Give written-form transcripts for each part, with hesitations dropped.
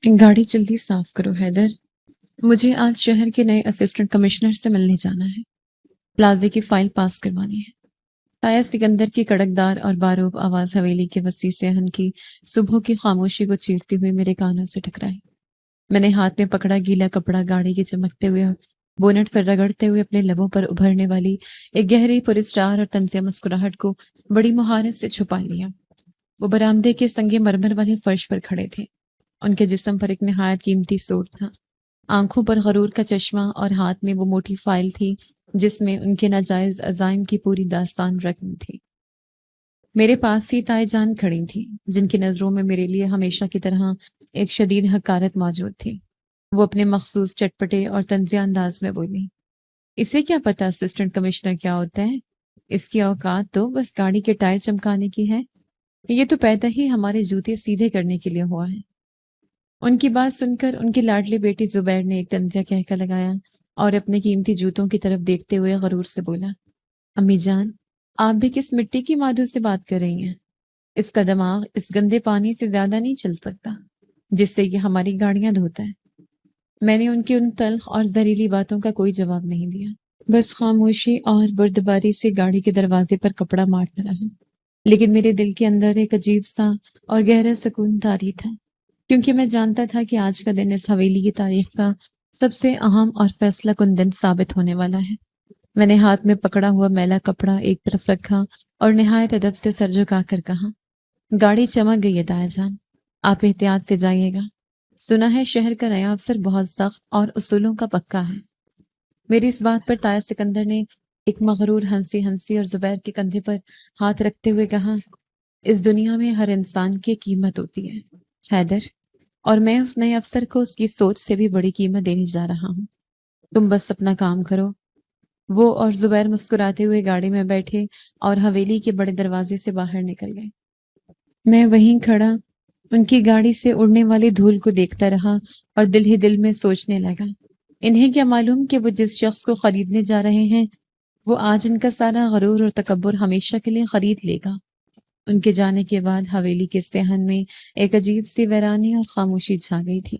گاڑی جلدی صاف کرو حیدر، مجھے آج شہر کے نئے اسسٹنٹ کمشنر سے ملنے جانا ہے۔ پلازے کی فائل پاس کروانی ہے۔ تایا سکندر کی کڑکدار اور باروب آواز حویلی کے وسیع صحن کی صبح کی خاموشی کو چیرتی ہوئی میرے کانوں سے ٹکرائی۔ میں نے ہاتھ میں پکڑا گیلا کپڑا گاڑی کے چمکتے ہوئے بونٹ پر رگڑتے ہوئے اپنے لبوں پر ابھرنے والی ایک گہری پراسرار اور طنزیہ مسکراہٹ کو بڑی مہارت سے چھپا لیا۔ وہ برآمدے کے سنگ مرمر والے فرش پر کھڑے تھے۔ ان کے جسم پر ایک نہایت قیمتی سوٹ تھا، آنکھوں پر غرور کا چشمہ، اور ہاتھ میں وہ موٹی فائل تھی جس میں ان کے ناجائز عزائم کی پوری داستان رقم تھی۔ میرے پاس ہی تائے جان کھڑی تھی، جن کی نظروں میں میرے لیے ہمیشہ کی طرح ایک شدید حقارت موجود تھی۔ وہ اپنے مخصوص چٹپٹے اور طنزیہ انداز میں بولی، اسے کیا پتا اسسٹنٹ کمشنر کیا ہوتا ہے؟ اس کی اوقات تو بس گاڑی کے ٹائر چمکانے کی ہے۔ یہ تو پیدا ہی ہمارے جوتے سیدھے کرنے کے لیے ہوا ہے۔ ان کی بات سن کر ان کی لاڈلی بیٹی زبیر نے ایک طنزیہ کہکا لگایا اور اپنے قیمتی جوتوں کی طرف دیکھتے ہوئے غرور سے بولا، امی جان، آپ بھی کس مٹی کی مادھو سے بات کر رہی ہیں؟ اس کا دماغ اس گندے پانی سے زیادہ نہیں چل سکتا جس سے یہ ہماری گاڑیاں دھوتا ہے۔ میں نے ان کی ان تلخ اور زہریلی باتوں کا کوئی جواب نہیں دیا، بس خاموشی اور بردباری سے گاڑی کے دروازے پر کپڑا مارتا رہا۔ لیکن میرے دل کے اندر ایک عجیب سا اور گہرا سکون طاری تھا، کیونکہ میں جانتا تھا کہ آج کا دن اس حویلی کی تاریخ کا سب سے اہم اور فیصلہ کن دن ثابت ہونے والا ہے۔ میں نے ہاتھ میں پکڑا ہوا میلا کپڑا ایک طرف رکھا اور نہایت ادب سے سر جھکا کر کہا، گاڑی چمک گئی ہے تایا جان، آپ احتیاط سے جائیے گا۔ سنا ہے شہر کا نیا افسر بہت سخت اور اصولوں کا پکا ہے۔ میری اس بات پر تایا سکندر نے ایک مغرور ہنسی اور زبیر کے کندھے پر ہاتھ رکھتے ہوئے کہا، اس دنیا میں ہر انسان کی قیمت ہوتی ہے حیدر، اور میں اس نئے افسر کو اس کی سوچ سے بھی بڑی قیمت دینے جا رہا ہوں۔ تم بس اپنا کام کرو۔ وہ اور زبیر مسکراتے ہوئے گاڑی میں بیٹھے اور حویلی کے بڑے دروازے سے باہر نکل گئے۔ میں وہیں کھڑا ان کی گاڑی سے اڑنے والی دھول کو دیکھتا رہا اور دل ہی دل میں سوچنے لگا، انہیں کیا معلوم کہ وہ جس شخص کو خریدنے جا رہے ہیں وہ آج ان کا سارا غرور اور تکبر ہمیشہ کے لیے خرید لے گا۔ ان کے جانے کے بعد حویلی کے صحن میں ایک عجیب سی ویرانی اور خاموشی چھا گئی تھی۔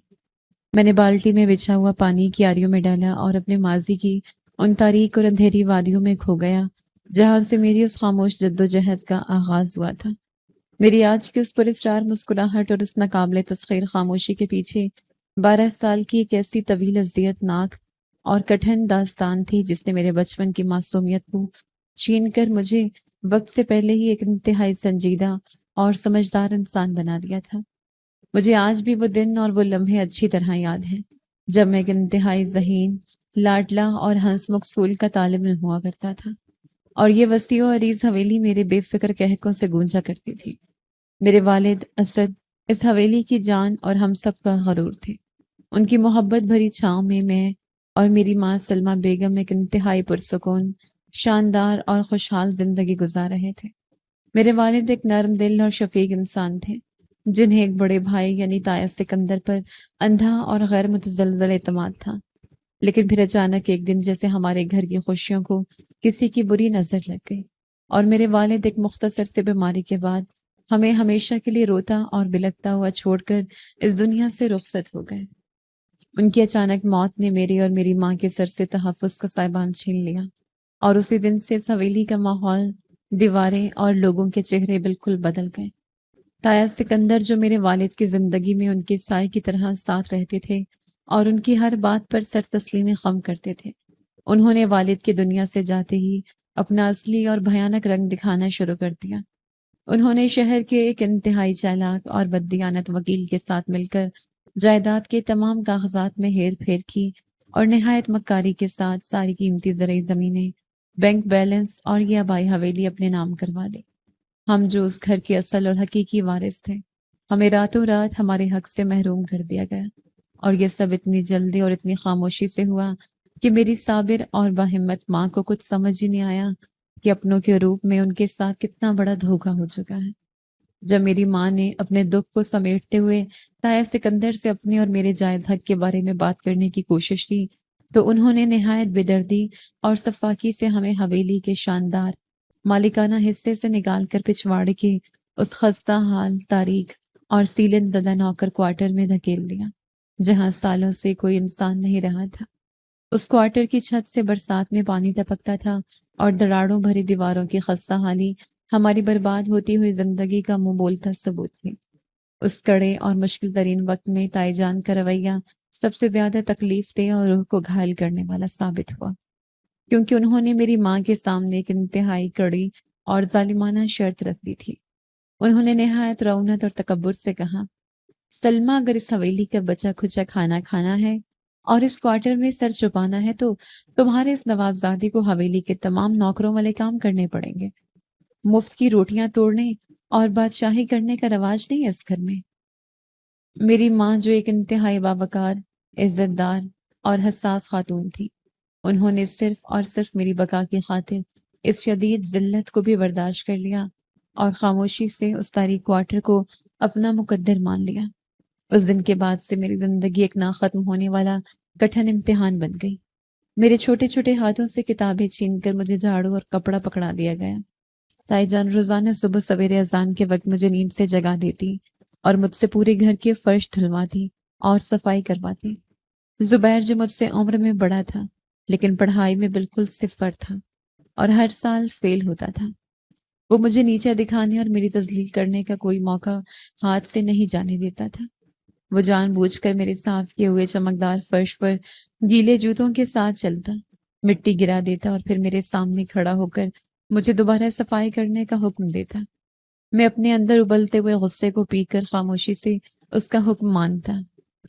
میں نے بالٹی میں بچھا ہوا پانی کیاریوں میں ڈالا اور اپنے ماضی کی ان تاریک اور اندھیری وادیوں میں کھو گیا جہاں سے میری اس خاموش جدوجہد کا آغاز ہوا تھا۔ میری آج کی اس پراسرار مسکراہٹ اور اس ناقابل تسخیر خاموشی کے پیچھے 12 سال کی ایک ایسی طویل اذیت ناک اور کٹھن داستان تھی جس نے میرے بچپن کی معصومیت کو چھین کر مجھے وقت سے پہلے ہی ایک انتہائی سنجیدہ اور سمجھدار انسان بنا دیا تھا۔ مجھے آج بھی وہ دن اور وہ لمحے اچھی طرح یاد ہیں جب میں ایک انتہائی ذہین، لاڈلا اور ہنس مکھ اسکول کا طالب علم ہوا کرتا تھا، اور یہ وسیع و عریض حویلی میرے بے فکر کہکوں سے گونجا کرتی تھی۔ میرے والد اسد اس حویلی کی جان اور ہم سب کا غرور تھے۔ ان کی محبت بھری چھاؤں میں اور میری ماں سلمہ بیگم ایک انتہائی پرسکون، شاندار اور خوشحال زندگی گزار رہے تھے۔ میرے والد ایک نرم دل اور شفیق انسان تھے جنہیں ایک بڑے بھائی یعنی تایا سکندر پر اندھا اور غیر متزلزل اعتماد تھا۔ لیکن پھر اچانک ایک دن جیسے ہمارے گھر کی خوشیوں کو کسی کی بری نظر لگ گئی اور میرے والد ایک مختصر سے بیماری کے بعد ہمیں ہمیشہ کے لیے روتا اور بلکتا ہوا چھوڑ کر اس دنیا سے رخصت ہو گئے۔ ان کی اچانک موت نے میری اور میری ماں کے سر سے تحفظ کا سائبان چھین لیا، اور اسی دن سے اس حویلی کا ماحول، دیواریں اور لوگوں کے چہرے بالکل بدل گئے۔ تایا سکندر جو میرے والد کی زندگی میں ان کے سائے کی طرح ساتھ رہتے تھے اور ان کی ہر بات پر سر تسلیم خم کرتے تھے، انہوں نے والد کی دنیا سے جاتے ہی اپنا اصلی اور بھیانک رنگ دکھانا شروع کر دیا۔ انہوں نے شہر کے ایک انتہائی چالاک اور بددیانت وکیل کے ساتھ مل کر جائیداد کے تمام کاغذات میں ہیر پھیر کی اور نہایت مکاری کے ساتھ ساری قیمتی زرعی زمینیں، بینک بیلنس اور یہ آبائی حویلی اپنے نام کروا لی۔ ہم جو اس گھر کے اصل اور حقیقی وارث تھے، ہمیں راتوں رات ہمارے حق سے محروم کر دیا گیا، اور یہ سب اتنی جلدی اور اتنی خاموشی سے ہوا کہ میری صابر اور باہمت ماں کو کچھ سمجھ ہی نہیں آیا کہ اپنوں کے روپ میں ان کے ساتھ کتنا بڑا دھوکا ہو چکا ہے۔ جب میری ماں نے اپنے دکھ کو سمیٹتے ہوئے تایا سکندر سے اپنے اور میرے جائز حق کے بارے میں بات کرنے کی کوشش کی تو انہوں نے نہایت بے-دردی اور سفاکی سے ہمیں حویلی کے شاندار مالکانہ حصے سے نکال کر پچھواڑ کے اس خستہ حال، تاریک اور سیلن زدہ نوکر کوارٹر میں دھکیل دیا جہاں سالوں سے کوئی انسان نہیں رہا تھا۔ اس کوارٹر کی چھت سے برسات میں پانی ٹپکتا تھا اور دراڑوں بھری دیواروں کی خستہ حالی ہماری برباد ہوتی ہوئی زندگی کا منہ بولتا ثبوت تھی۔ اس کڑے اور مشکل ترین وقت میں تائی جان کا رویہ سب سے زیادہ تکلیف دہ اور روح کو گھائل کرنے والا ثابت ہوا، کیونکہ انہوں نے میری ماں کے سامنے ایک انتہائی کڑی اور ظالمانہ شرط رکھ دی تھی۔ انہوں نے نہایت رعونت اور تکبر سے کہا، سلمہ، اگر اس حویلی کا بچا کھچا کھانا کھانا ہے اور اس کوارٹر میں سر چھپانا ہے تو تمہارے اس نوابزادی کو حویلی کے تمام نوکروں والے کام کرنے پڑیں گے۔ مفت کی روٹیاں توڑنے اور بادشاہی کرنے کا رواج نہیں ہے اس گھر میں۔ میری ماں جو ایک انتہائی باوقار، عزت دار اور حساس خاتون تھی، انہوں نے صرف اور صرف میری بقا کی خاطر اس شدید ذلت کو بھی برداشت کر لیا اور خاموشی سے اس تاریک کوارٹر کو اپنا مقدر مان لیا۔ اس دن کے بعد سے میری زندگی ایک نہ ختم ہونے والا کٹھن امتحان بن گئی۔ میرے چھوٹے چھوٹے ہاتھوں سے کتابیں چھین کر مجھے جھاڑو اور کپڑا پکڑا دیا گیا۔ تائی جان روزانہ صبح سویرے اذان کے وقت مجھے نیند سے جگا دیتی اور مجھ سے پورے گھر کے فرش دھلواتی اور صفائی کرواتی۔ زبیر جو مجھ سے عمر میں بڑا تھا لیکن پڑھائی میں بالکل صفر تھا اور ہر سال فیل ہوتا تھا، وہ مجھے نیچے دکھانے اور میری تذلیل کرنے کا کوئی موقع ہاتھ سے نہیں جانے دیتا تھا۔ وہ جان بوجھ کر میرے صاف کیے ہوئے چمکدار فرش پر گیلے جوتوں کے ساتھ چلتا، مٹی گرا دیتا اور پھر میرے سامنے کھڑا ہو کر مجھے دوبارہ صفائی کرنے کا حکم دیتا۔ میں اپنے اندر ابلتے ہوئے غصے کو پی کر خاموشی سے اس کا حکم مانتا،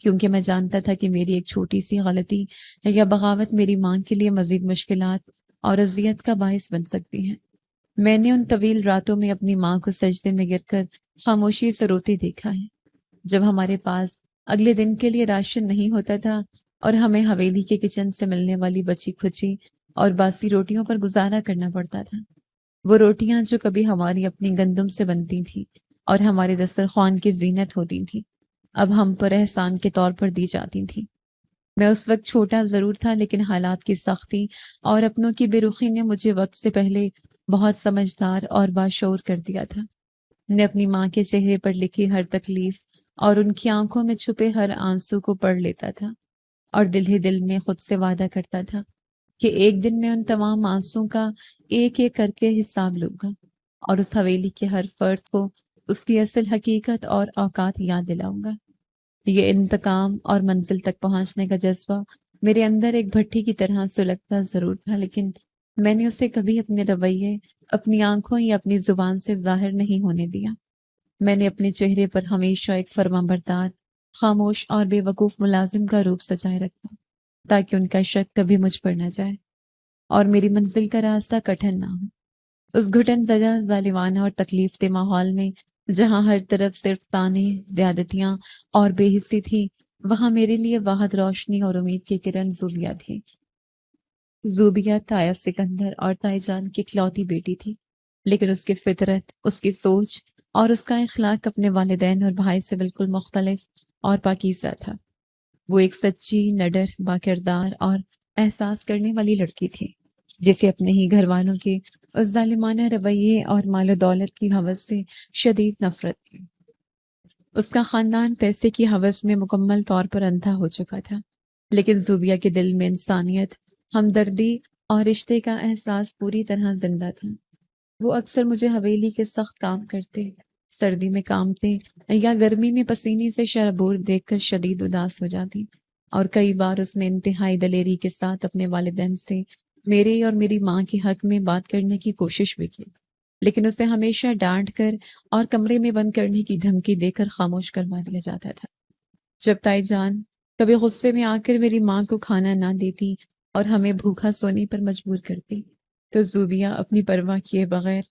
کیونکہ میں جانتا تھا کہ میری ایک چھوٹی سی غلطی یا بغاوت میری ماں کے لیے مزید مشکلات اور اذیت کا باعث بن سکتی ہے۔ میں نے ان طویل راتوں میں اپنی ماں کو سجدے میں گر کر خاموشی سے روتے دیکھا ہے، جب ہمارے پاس اگلے دن کے لیے راشن نہیں ہوتا تھا اور ہمیں حویلی کے کچن سے ملنے والی بچی کھچی اور باسی روٹیوں پر گزارا کرنا پڑتا تھا۔ وہ روٹیاں جو کبھی ہماری اپنی گندم سے بنتی تھیں اور ہمارے دسترخوان کی زینت ہوتی تھیں، اب ہم پر احسان کے طور پر دی جاتی تھیں۔ میں اس وقت چھوٹا ضرور تھا، لیکن حالات کی سختی اور اپنوں کی بے رخی نے مجھے وقت سے پہلے بہت سمجھدار اور باشعور کر دیا تھا۔ میں اپنی ماں کے چہرے پر لکھی ہر تکلیف اور ان کی آنکھوں میں چھپے ہر آنسو کو پڑھ لیتا تھا اور دل ہی دل میں خود سے وعدہ کرتا تھا کہ ایک دن میں ان تمام آنسوں کا ایک ایک کر کے حساب لوں گا اور اس حویلی کے ہر فرد کو اس کی اصل حقیقت اور اوقات یاد دلاؤں گا۔ یہ انتقام اور منزل تک پہنچنے کا جذبہ میرے اندر ایک بھٹی کی طرح سلگتا ضرور تھا، لیکن میں نے اسے کبھی اپنے رویے، اپنی آنکھوں یا اپنی زبان سے ظاہر نہیں ہونے دیا۔ میں نے اپنے چہرے پر ہمیشہ ایک فرمانبردار، خاموش اور بے وقوف ملازم کا روپ سجائے رکھا تاکہ ان کا شک کبھی مجھ پر نہ جائے اور میری منزل کا راستہ کٹھن نہ ہو۔ اس گھٹن زدہ، ظالمانہ اور تکلیف دہ ماحول میں جہاں ہر طرف صرف طعنے، زیادتیاں اور بے حسی تھی، وہاں میرے لیے واحد روشنی اور امید کی کرن زوبیہ تھی۔ زوبیہ تایا سکندر اور تائی جان کی اکلوتی بیٹی تھی، لیکن اس کی فطرت، اس کی سوچ اور اس کا اخلاق اپنے والدین اور بھائی سے بالکل مختلف اور پاکیزہ تھا۔ وہ ایک سچی، نڈر، باکردار اور احساس کرنے والی لڑکی تھی جسے اپنے ہی گھر والوں کے اس ظالمانہ رویے اور مال و دولت کی ہوس سے شدید نفرت تھی۔ اس کا خاندان پیسے کی ہوس میں مکمل طور پر اندھا ہو چکا تھا، لیکن زوبیہ کے دل میں انسانیت، ہمدردی اور رشتے کا احساس پوری طرح زندہ تھا۔ وہ اکثر مجھے حویلی کے سخت کام کرتے، سردی میں کامتے یا گرمی میں پسینے سے شرابور دیکھ کر شدید اداس ہو جاتی، اور کئی بار اس نے انتہائی دلیری کے ساتھ اپنے والدین سے میرے اور میری ماں کے حق میں بات کرنے کی کوشش بھی کی، لیکن اسے ہمیشہ ڈانٹ کر اور کمرے میں بند کرنے کی دھمکی دے کر خاموش کروا دیا جاتا تھا۔ جب تائی جان کبھی غصے میں آ کر میری ماں کو کھانا نہ دیتی اور ہمیں بھوکا سونے پر مجبور کرتی، تو زوبیہ اپنی پرواہ کیے بغیر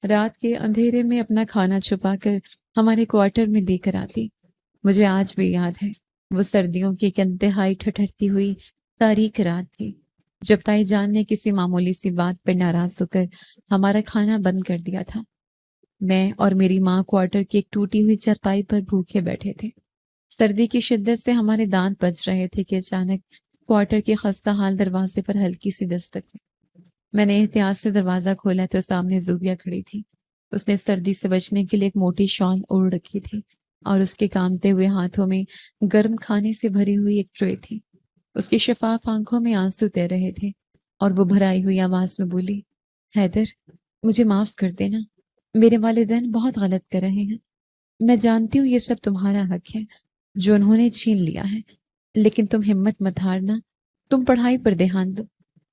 رات کے اندھیرے میں اپنا کھانا چھپا کر ہمارے کوارٹر میں دے کر آتی۔ مجھے آج بھی یاد ہے، وہ سردیوں کی ایک انتہائی ٹھٹھرتی ہوئی تاریک رات تھی جب تائی جان نے کسی معمولی سی بات پر ناراض ہو کر ہمارا کھانا بند کر دیا تھا۔ میں اور میری ماں کوارٹر کی ایک ٹوٹی ہوئی چارپائی پر بھوکے بیٹھے تھے۔ سردی کی شدت سے ہمارے دانت بج رہے تھے کہ اچانک کوارٹر کے خستہ حال دروازے پر ہلکی سی دستک ہوئی۔ میں نے احتیاط سے دروازہ کھولا تو سامنے زوبیہ کھڑی تھی۔ اس نے سردی سے بچنے کے لیے ایک موٹی شال اوڑھ رکھی تھی اور اس کے کامتے ہوئے ہاتھوں میں گرم کھانے سے بھری ہوئی ایک ٹرے تھی۔ اس کی شفاف آنکھوں میں آنسو تیر رہے تھے اور وہ بھرائی ہوئی آواز میں بولی، حیدر، مجھے معاف کر دینا، میرے والدین بہت غلط کر رہے ہیں۔ میں جانتی ہوں یہ سب تمہارا حق ہے جو انہوں نے چھین لیا ہے، لیکن تم ہمت مت ہارنا، تم پڑھائی پر دھیان دو،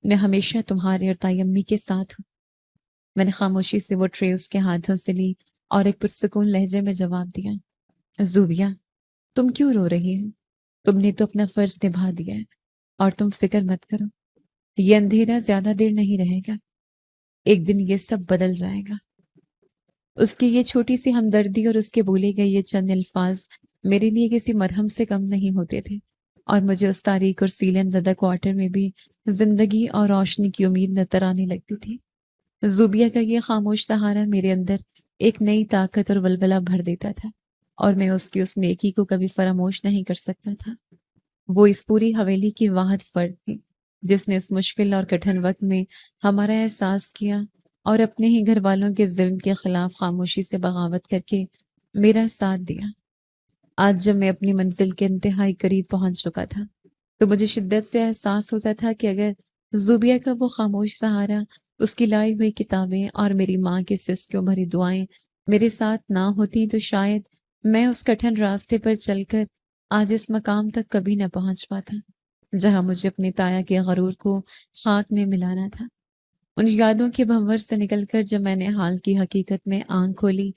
میں ہمیشہ تمہارے اور تائی امی کے ساتھ ہوں۔ میں نے خاموشی سے وہ ٹرے اس کے ہاتھوں سے لی اور ایک پرسکون لہجے میں جواب دیا، زوبیہ، تم کیوں رو رہی ہو؟ تم نے تو اپنا فرض نبھا دیا ہے، اور تم فکر مت کرو، یہ اندھیرا زیادہ دیر نہیں رہے گا، ایک دن یہ سب بدل جائے گا۔ اس کی یہ چھوٹی سی ہمدردی اور اس کے بولے گئے یہ چند الفاظ میرے لیے کسی مرہم سے کم نہیں ہوتے تھے، اور مجھے اس تاریک اور سیلن زدہ کوارٹر میں بھی زندگی اور روشنی کی امید نظر آنے لگتی تھی۔ زوبیہ کا یہ خاموش سہارا میرے اندر ایک نئی طاقت اور ولولہ بھر دیتا تھا، اور میں اس کی اس نیکی کو کبھی فراموش نہیں کر سکتا تھا۔ وہ اس پوری حویلی کی واحد فرد تھی جس نے اس مشکل اور کٹھن وقت میں ہمارا احساس کیا اور اپنے ہی گھر والوں کے ظلم کے خلاف خاموشی سے بغاوت کر کے میرا ساتھ دیا۔ آج جب میں اپنی منزل کے انتہائی قریب پہنچ چکا تھا تو مجھے شدت سے احساس ہوتا تھا کہ اگر زوبیہ کا وہ خاموش سہارا، اس کی لائی ہوئی کتابیں اور میری ماں کی سسکیوں بھری دعائیں میرے ساتھ نہ ہوتی تو شاید میں اس کٹھن راستے پر چل کر آج اس مقام تک کبھی نہ پہنچ پاتا جہاں مجھے اپنی تایا کے غرور کو خاک میں ملانا تھا۔ ان یادوں کے بھنور سے نکل کر جب میں نے حال کی حقیقت میں آنکھ کھولی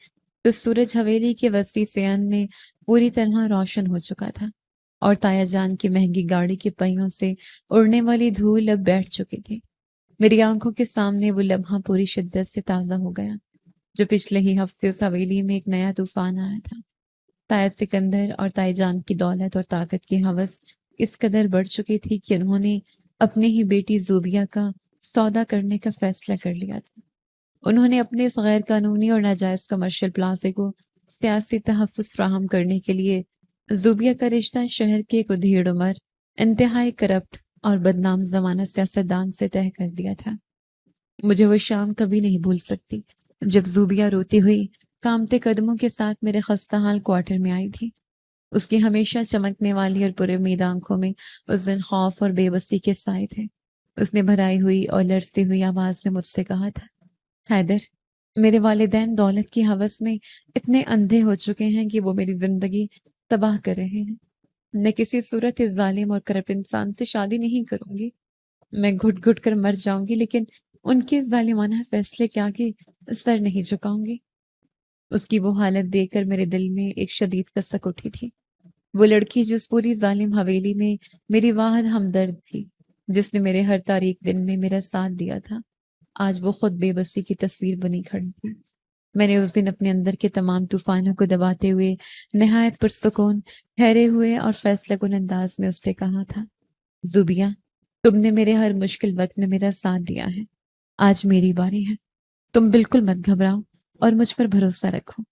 تو سورج حویلی کے وسیع سیان میں پوری طرح روشن ہو چکا تھا، اور تایا جان کی مہنگی گاڑی کے پہیوں سے اڑنے والی دھول اب بیٹھ چکی تھی۔ میری آنکھوں کے سامنے وہ لمحہ پوری شدت سے تازہ ہو گیا جو پچھلے ہی ہفتے اس حویلی میں ایک نیا طوفان آیا تھا۔ تایا سکندر اور تائی جان کی دولت اور طاقت کی ہوس اس قدر بڑھ چکی تھی کہ انہوں نے اپنے ہی بیٹی زوبیہ کا سودا کرنے کا فیصلہ کر لیا تھا۔ انہوں نے اپنے اس غیر قانونی اور ناجائز کمرشل پلازے کو سیاسی تحفظ فراہم کرنے کے لیے زوبیہ کا رشتہ شہر کے ایک ادھیڑ عمر، انتہائی کرپٹ اور بدنام زمانہ سیاستدان سے طے کر دیا تھا۔ مجھے وہ شام کبھی نہیں بھول سکتی جب زوبیہ روتی ہوئی کامتے قدموں کے ساتھ میرے خستہ حال کوارٹر میں آئی تھی۔ اس کی ہمیشہ چمکنے والی اور پرے امید آنکھوں میں اس دن خوف اور بے بسی کے سائے تھے۔ اس نے بھرائی ہوئی اور لرزتی ہوئی آواز میں مجھ سے کہا تھا، حیدر، میرے والدین دولت کی ہوس میں اتنے اندھے ہو چکے ہیں کہ وہ میری زندگی تباہ کر رہے ہیں۔ میں کسی صورت اس ظالم اور کرپٹ انسان سے شادی نہیں کروں گی۔ میں گھٹ گھٹ کر مر جاؤں گی لیکن ان کے ظالمانہ فیصلے کے آگے سر نہیں جھکاؤں گی۔ اس کی وہ حالت دیکھ کر میرے دل میں ایک شدید کسک اٹھی تھی۔ وہ لڑکی جو اس پوری ظالم حویلی میں میری واحد ہمدرد تھی، جس نے میرے ہر تاریک دن میں میرا ساتھ دیا تھا، آج وہ خود بے بسی کی تصویر بنی کھڑی تھی۔ میں نے اس دن اپنے اندر کے تمام طوفانوں کو دباتے ہوئے نہایت پرسکون، ٹھہرے ہوئے اور فیصلہ کن انداز میں اس سے کہا تھا، زوبیہ، تم نے میرے ہر مشکل وقت میں میرا ساتھ دیا ہے، آج میری باری ہے، تم بالکل مت گھبراؤ اور مجھ پر بھروسہ رکھو۔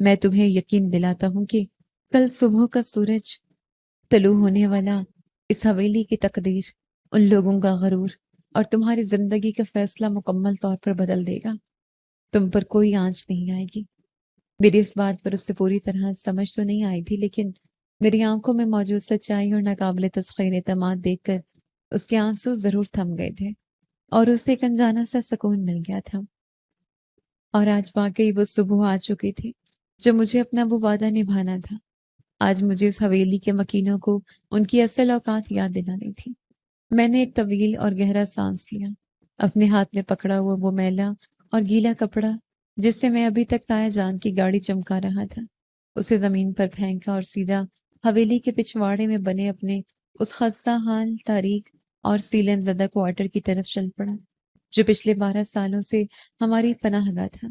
میں تمہیں یقین دلاتا ہوں کہ کل صبح کا سورج طلوع ہونے والا اس حویلی کی تقدیر، ان لوگوں کا غرور اور تمہاری زندگی کا فیصلہ مکمل طور پر بدل دے گا۔ تم پر کوئی آنچ نہیں آئے گی۔ میری اس بات پر اس سے پوری طرح سمجھ تو نہیں آئی تھی، لیکن میری آنکھوں میں موجود سچائی اور ناقابل تسخیر اعتماد دیکھ کر اس کے آنسو ضرور تھم گئے تھے اور اسے ایک انجانا سا سکون مل گیا تھا۔ اور آج واقعی وہ صبح آ چکی تھی جب مجھے اپنا وہ وعدہ نبھانا تھا۔ آج مجھے اس حویلی کے مکینوں کو ان کی اصل اوقات یاد دلانی تھی۔ میں نے ایک طویل اور گہرا سانس لیا، اپنے ہاتھ میں پکڑا ہوا وہ میلا اور گیلا کپڑا جس سے میں ابھی تک تایا جان کی گاڑی چمکا رہا تھا، اسے زمین پر پھینکا اور سیدھا حویلی کے پچھواڑے میں بنے اپنے اس خستہ حال، تاریک اور سیلن زدہ کوارٹر کی طرف چل پڑا جو پچھلے 12 سالوں سے ہماری پناہ گاہ تھا۔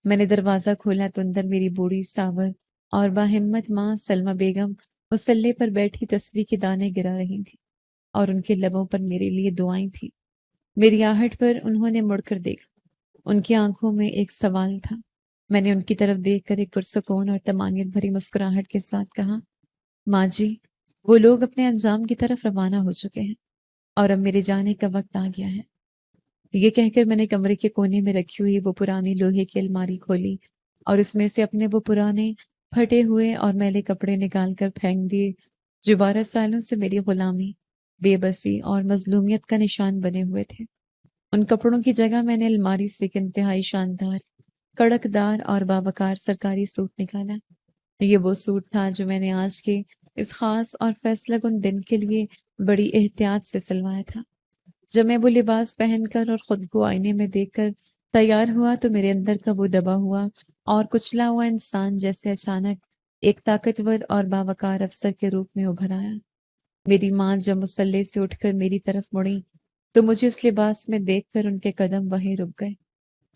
میں نے دروازہ کھولا تو اندر میری بوڑھی ساور اور باہمت ماں سلمہ بیگم مسلے پر بیٹھی تسبیح کے دانے گرا رہی تھی، اور ان کے لبوں پر میرے لیے دعائیں تھیں۔ میری آہٹ پر انہوں نے مڑ کر دیکھا، ان کی آنکھوں میں ایک سوال تھا۔ میں نے ان کی طرف دیکھ کر ایک پرسکون اور طمانینت بھری مسکراہٹ کے ساتھ کہا، ماں جی، وہ لوگ اپنے انجام کی طرف روانہ ہو چکے ہیں اور اب میرے جانے کا وقت آ گیا ہے۔ یہ کہہ کر میں نے کمرے کے کونے میں رکھی ہوئی وہ پرانی لوہے کی الماری کھولی اور اس میں سے اپنے وہ پرانے پھٹے ہوئے اور میلے کپڑے نکال کر پھینک دیے جو 12 سالوں سے میری غلامی، بے بسی اور مظلومیت کا نشان بنے ہوئے تھے۔ ان کپڑوں کی جگہ میں نے الماری سے ایک انتہائی شاندار، کڑک دار اور باوقار سرکاری سوٹ نکالا۔ یہ وہ سوٹ تھا جو میں نے آج کے اس خاص اور فیصلہ کن دن کے لیے بڑی احتیاط سے سلوایا تھا۔ جب میں وہ لباس پہن کر اور خود کو آئینے میں دیکھ کر تیار ہوا تو میرے اندر کا وہ دبا ہوا اور کچلا ہوا انسان جیسے اچانک ایک طاقتور اور باوقار افسر کے روپ میں ابھر آیا۔ میری ماں جب مصلے سے اٹھ کر میری طرف مڑی تو مجھے اس لباس میں دیکھ کر ان کے قدم وہیں رک گئے۔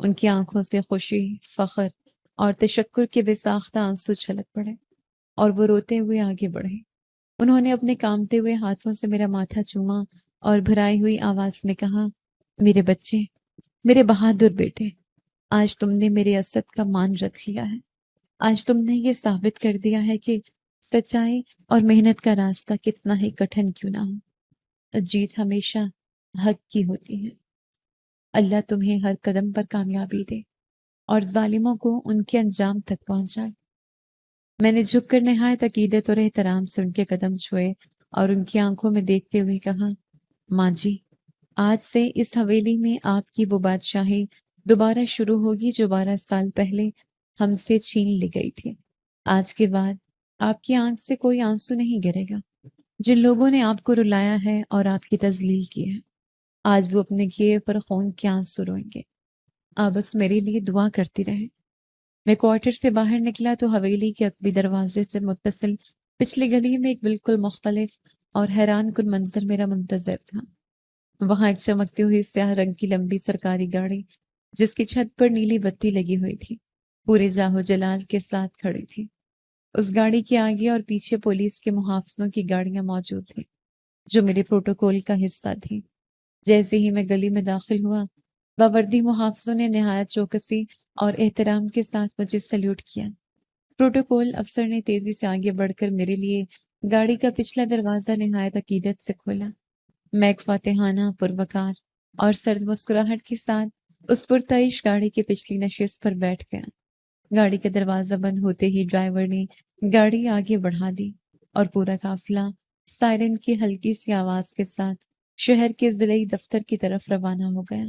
ان کی آنکھوں سے خوشی، فخر اور تشکر کے بے ساختہ آنسو چھلک پڑے اور وہ روتے ہوئے آگے بڑھے۔ انہوں نے اپنے کامتے ہوئے ہاتھوں سے میرا ماتھا چوما اور بھرائی ہوئی آواز میں کہا، میرے بچے، میرے بہادر بیٹے، آج تم نے میرے اسد کا مان رکھ لیا ہے۔ آج تم نے یہ ثابت کر دیا ہے کہ سچائی اور محنت کا راستہ کتنا ہی کٹھن کیوں نہ ہو، جیت ہمیشہ حق کی ہوتی ہے۔ اللہ تمہیں ہر قدم پر کامیابی دے اور ظالموں کو ان کے انجام تک پہنچائے۔ میں نے جھک کر نہایت عقیدت اور احترام سے ان کے قدم چھوئے اور ان کی آنکھوں میں دیکھتے ہوئے کہا، ماں جی، آج سے اس حویلی میں آپ کی وہ بادشاہی دوبارہ شروع ہوگی جو 12 سال پہلے ہم سے چھین لی گئی تھی۔ آج کے بعد آپ کی آنکھ سے کوئی آنسو نہیں گرے گا۔ جن لوگوں نے آپ کو رلایا ہے اور آپ کی تذلیل کی ہے، آج وہ اپنے کیے پر خون کے آنسو روئیں گے۔ آپ بس میرے لیے دعا کرتی رہیں۔ میں کوارٹر سے باہر نکلا تو حویلی کے عقبی دروازے سے متصل پچھلی گلی میں ایک بالکل مختلف اور حیران کن منظر میرا منتظر تھا۔ وہاں ایک چمکتی ہوئی سیاہ رنگ کی لمبی سرکاری گاڑی جس کی چھت پر نیلی بتی لگی ہوئی تھی، پورے جاہو جلال کے ساتھ کھڑی تھی۔ اس گاڑی کے آگے اور پیچھے پولیس کے محافظوں کی گاڑیاں موجود تھیں جو میرے پروٹوکول کا حصہ تھی۔ جیسے ہی میں گلی میں داخل ہوا، باوردی محافظوں نے نہایت چوکسی اور احترام کے ساتھ مجھے سلیوٹ کیا۔ پروٹوکول افسر نے تیزی سے آگے بڑھ کر میرے لیے گاڑی کا پچھلا دروازہ نہایت عقیدت سے کھولا۔ میں ایک فاتحانہ، پروقار اور سرد مسکراہٹ کے ساتھ اس پرتعیش گاڑی کی پچھلی نشست پر بیٹھ گیا۔ گاڑی کا دروازہ بند ہوتے ہی ڈرائیور نے گاڑی آگے بڑھا دی اور پورا قافلہ سائرن کی ہلکی سی آواز کے ساتھ شہر کے ضلعی دفتر کی طرف روانہ ہو گیا۔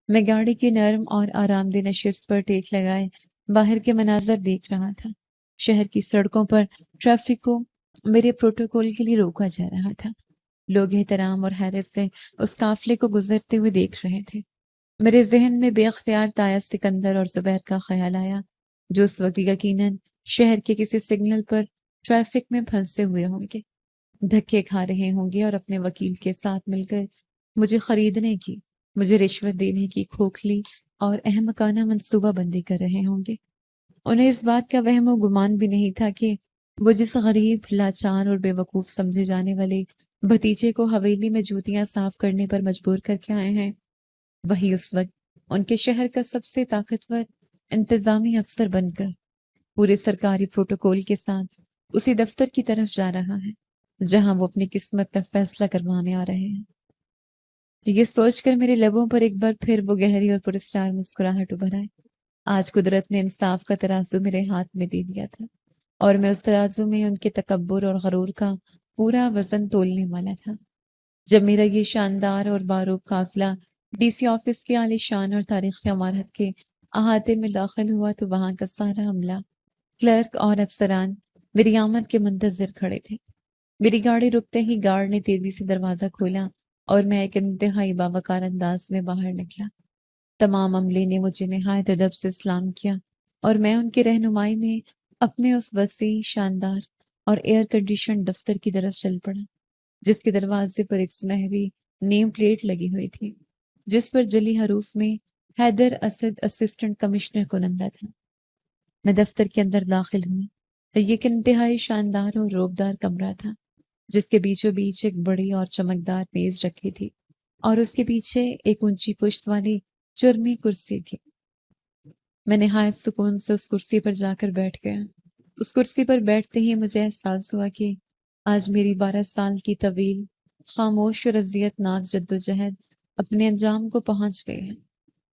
میں گاڑی کی نرم اور آرام دہ نشست پر ٹیک لگائے باہر کے مناظر دیکھ رہا تھا۔ شہر کی سڑکوں پر ٹریفک کو میرے پروٹوکول کے لیے روکا جا رہا تھا۔ لوگ احترام اور حیرت سے اس قافلے کو گزرتے ہوئے دیکھ رہے تھے۔ میرے ذہن میں بے اختیار تایا سکندر اور زبیر کا خیال آیا جو اس وقت یقیناً شہر کے کسی سگنل پر ٹریفک میں پھنسے ہوئے ہوں گے، دھکے کھا رہے ہوں گے اور اپنے وکیل کے ساتھ مل کر مجھے خریدنے کی، مجھے رشوت دینے کی کھوکھلی اور احمقانہ منصوبہ بندی کر رہے ہوں گے۔ انہیں اس بات کا وہم و گمان بھی نہیں تھا کہ وہ جس غریب، لاچار اور بے وقوف سمجھے جانے والے بھتیجے کو حویلی میں جوتیاں صاف کرنے پر مجبور کر کے آئے ہیں، وہی اس وقت ان کے شہر کا سب سے طاقتور انتظامی افسر بن کر پورے سرکاری پروٹوکول کے ساتھ اسی دفتر کی طرف جا رہا ہے جہاں وہ اپنی قسمت کا فیصلہ کروانے آ رہے ہیں۔ یہ سوچ کر میرے لبوں پر ایک بار پھر وہ گہری اور پرسرار مسکراہٹ ابھر آئی۔ آج قدرت نے انصاف کا ترازو میرے ہاتھ میں دے دیا تھا اور میں اس ترازو میں ان کے تکبر اور غرور کا پورا وزن تولنے والا تھا۔ جب میرا یہ شاندار اور باروب قافلہ ڈی سی آفس کے عالی شان اور تاریخی عمارت کے احاطے میں داخل ہوا تو وہاں کا سارا عملہ، کلرک اور افسران میری آمد کے منتظر کھڑے تھے۔ میری گاڑی رکتے ہی گارڈ نے تیزی سے دروازہ کھولا اور میں ایک انتہائی باوقار انداز میں باہر نکلا۔ تمام عملے نے مجھے نہایت ادب سے سلام کیا اور میں ان کی رہنمائی میں اپنے اس وسیع، شاندار اور ایئر کنڈیشن دفتر کی طرف چل پڑا جس کے دروازے پر ایک سنہری نیم پلیٹ لگی ہوئی تھی جس پر جلی حروف میں حیدر اسد اسسٹنٹ کمشنر کنندہ تھا۔ میں دفتر کے اندر داخل ہوں۔ یہ ایک انتہائی شاندار اور روبدار کمرہ تھا جس کے بیچوں بیچ ایک بڑی اور چمکدار میز رکھی تھی اور اس کے پیچھے ایک اونچی پشت والی چرمی کرسی تھی۔ میں نہایت سکون سے اس کرسی پر جا کر بیٹھ گیا۔ اس کرسی پر بیٹھتے ہی مجھے احساس ہوا کہ آج میری 12 سال کی طویل، خاموش اور اذیت ناک جدوجہد اپنے انجام کو پہنچ گئی ہے۔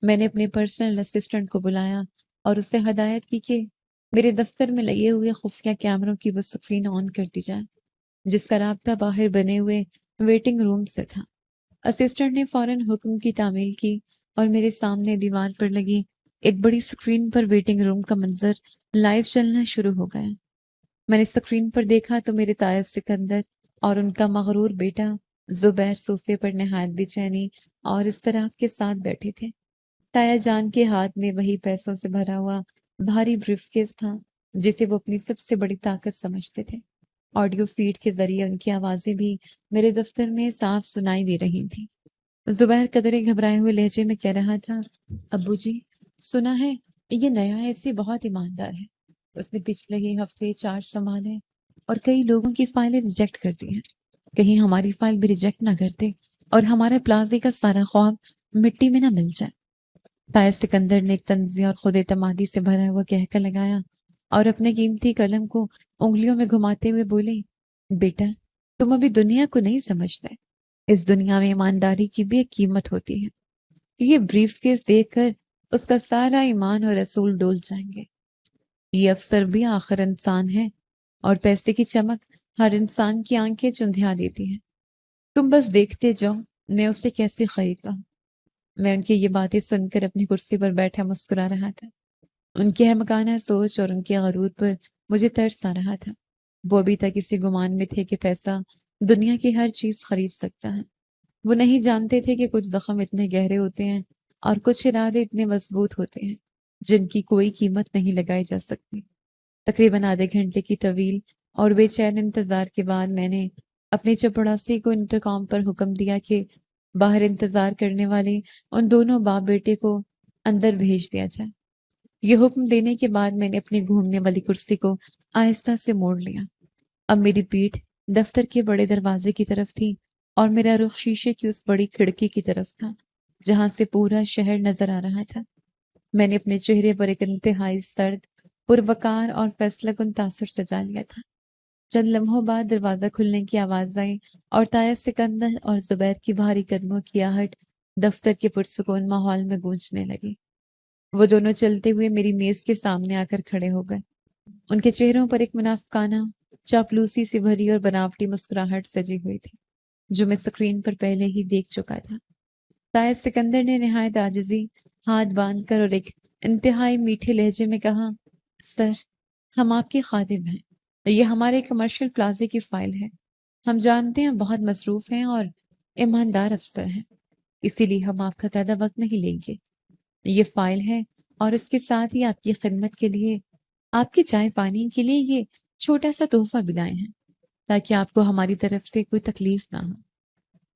میں نے اپنے پرسنل اسسٹنٹ کو بلایا اور اس سے ہدایت کی کہ میرے دفتر میں لگے ہوئے خفیہ کیمروں کی وہ اسکرین آن کر دی جائے جس کا رابطہ باہر بنے ہوئے ویٹنگ روم سے تھا۔ اسسٹنٹ نے فوراً حکم کی تعمیل کی اور میرے سامنے دیوار پر لگی ایک بڑی اسکرین پر ویٹنگ روم کا منظر لائیو چلنا شروع ہو گیا۔ میں نے اسکرین پر دیکھا تو میرے تایا سکندر اور ان کا مغرور بیٹا زبیر صوفے پر نہایت بے چینی اور اضطراب کے ساتھ بیٹھے تھے۔ تایا جان کے ہاتھ میں وہی پیسوں سے بھرا ہوا بھاری بریف کیس تھا جسے وہ اپنی سب سے بڑی طاقت سمجھتے تھے۔ آڈیو فیڈ کے ذریعے ان کی آوازیں بھی میرے دفتر میں صاف سنائی دے رہی تھیں۔ زبیر قدرے گھبرائے ہوئے لہجے میں کہہ رہا تھا، ابو جی سنا ہے یہ نیا ایسی بہت ایماندار ہے، اس نے پچھلے ہی ہفتے چارج سنبھالے اور کئی لوگوں کی فائلیں ریجیکٹ کر دی ہیں۔ کہیں ہماری فائل بھی ریجیکٹ نہ کرتے اور ہمارے پلازے کا سارا خواب مٹی میں نہ مل جائے۔ تایا سکندر نے ایک طنزی اور خود اعتمادی سے بھرا ہوا کہکا لگایا اور اپنے قیمتی قلم کو انگلیوں میں گھماتے ہوئے بولے، بیٹا تم ابھی دنیا کو نہیں سمجھتے، اس دنیا میں ایمانداری کی بھی ایک قیمت ہوتی ہے۔ یہ بریف کیس دیکھ کر اس کا سارا ایمان اور اصول ڈول جائیں گے۔ یہ افسر بھی آخر انسان ہے اور پیسے کی چمک ہر انسان کی آنکھیں چندھیا دیتی ہے۔ تم بس دیکھتے جاؤ میں اسے کیسے خریدتا ہوں۔ میں ان کی یہ باتیں سن کر اپنی کرسی پر بیٹھا مسکرا رہا تھا۔ ان کی احمقانہ سوچ اور ان کے غرور پر مجھے ترس آ رہا تھا۔ وہ ابھی تک اسی گمان میں تھے کہ پیسہ دنیا کی ہر چیز خرید سکتا ہے۔ وہ نہیں جانتے تھے کہ کچھ زخم اتنے گہرے ہوتے ہیں اور کچھ ارادے اتنے مضبوط ہوتے ہیں جن کی کوئی قیمت نہیں لگائی جا سکتی۔ تقریباً آدھے گھنٹے کی طویل اور بے چین انتظار کے بعد میں نے اپنے چپڑاسی کو انٹرکام پر حکم دیا کہ باہر انتظار کرنے والے ان دونوں باپ بیٹے کو اندر بھیج دیا جائے۔ یہ حکم دینے کے بعد میں نے اپنی گھومنے والی کرسی کو آہستہ سے موڑ لیا۔ اب میری پیٹھ دفتر کے بڑے دروازے کی طرف تھی اور میرا رخ شیشے کی اس بڑی کھڑکی کی طرف تھا جہاں سے پورا شہر نظر آ رہا تھا۔ میں نے اپنے چہرے پر ایک انتہائی سرد، پروقار اور فیصلہ کن تاثر سجا لیا تھا۔ چند لمحوں بعد دروازہ کھلنے کی آواز آئی اور تایا سکندر اور زبیر کی بھاری قدموں کی آہٹ دفتر کے پرسکون ماحول میں گونجنے لگی۔ وہ دونوں چلتے ہوئے میری میز کے سامنے آ کر کھڑے ہو گئے۔ ان کے چہروں پر ایک منافقانہ، چاپلوسی سے بھری اور بناوٹی مسکراہٹ سجی ہوئی تھی جو میں اسکرین پر پہلے ہی دیکھ چکا تھا۔ تایا سکندر نے نہایت عاجزی ہاتھ باندھ کر اور ایک انتہائی میٹھے لہجے میں کہا، سر ہم آپ کے خادم ہیں، یہ ہمارے کمرشل پلازے کی فائل ہے۔ ہم جانتے ہیں بہت مصروف ہیں اور ایماندار افسر ہیں، اسی لیے ہم آپ کا زیادہ وقت نہیں لیں گے۔ یہ فائل ہے اور اس کے ساتھ ہی آپ کی خدمت کے لیے، آپ کے چائے پانی کے لیے یہ چھوٹا سا تحفہ بھی لائے ہیں تاکہ آپ کو ہماری طرف سے کوئی تکلیف نہ ہو۔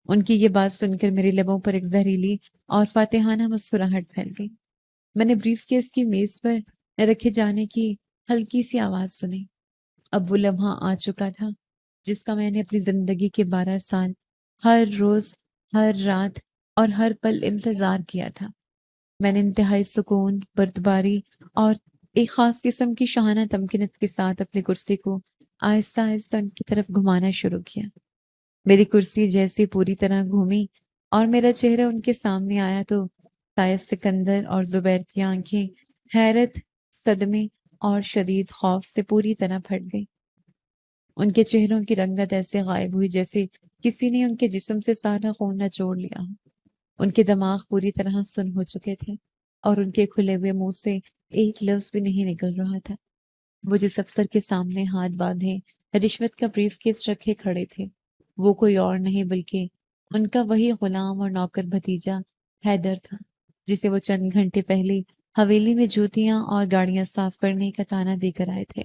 ان کی یہ بات سن کر میرے لبوں پر ایک زہریلی اور فاتحانہ مسکراہٹ پھیل گئی۔ میں نے بریف کیس کی میز پر رکھے جانے کی ہلکی سی آواز سنی۔ اب وہ لمحہ آ چکا تھا جس کا میں نے اپنی زندگی کے 12 سال ہر روز، ہر رات اور ہر پل انتظار کیا تھا۔ میں نے انتہائی سکون، بردباری اور ایک خاص قسم کی شاہانہ تمکنت کے ساتھ اپنی کرسی کو آہستہ آہستہ ان کی طرف گھمانا شروع کیا۔ میری کرسی جیسے پوری طرح گھومی اور میرا چہرہ ان کے سامنے آیا تو تایا سکندر اور زبیر کی آنکھیں حیرت، صدمے اور شدید خوف سے پوری طرح پھٹ گئی۔ ان کے چہروں کی رنگت ایسے غائب ہوئی جیسے کسی نے ان کے جسم سے سارا خون نچوڑ لیا ہو۔ ان کے دماغ پوری طرح سن ہو چکے تھے اور ان کے کھلے ہوئے منہ سے ایک لفظ بھی نہیں نکل رہا تھا۔ وہ جس افسر کے سامنے ہاتھ باندھے رشوت کا بریف کیس رکھے کھڑے تھے وہ کوئی اور نہیں بلکہ ان کا وہی غلام اور نوکر بھتیجا حیدر تھا جسے وہ چند گھنٹے پہلے حویلی میں جوتیاں اور گاڑیاں صاف کرنے کا تانا دے کر آئے تھے۔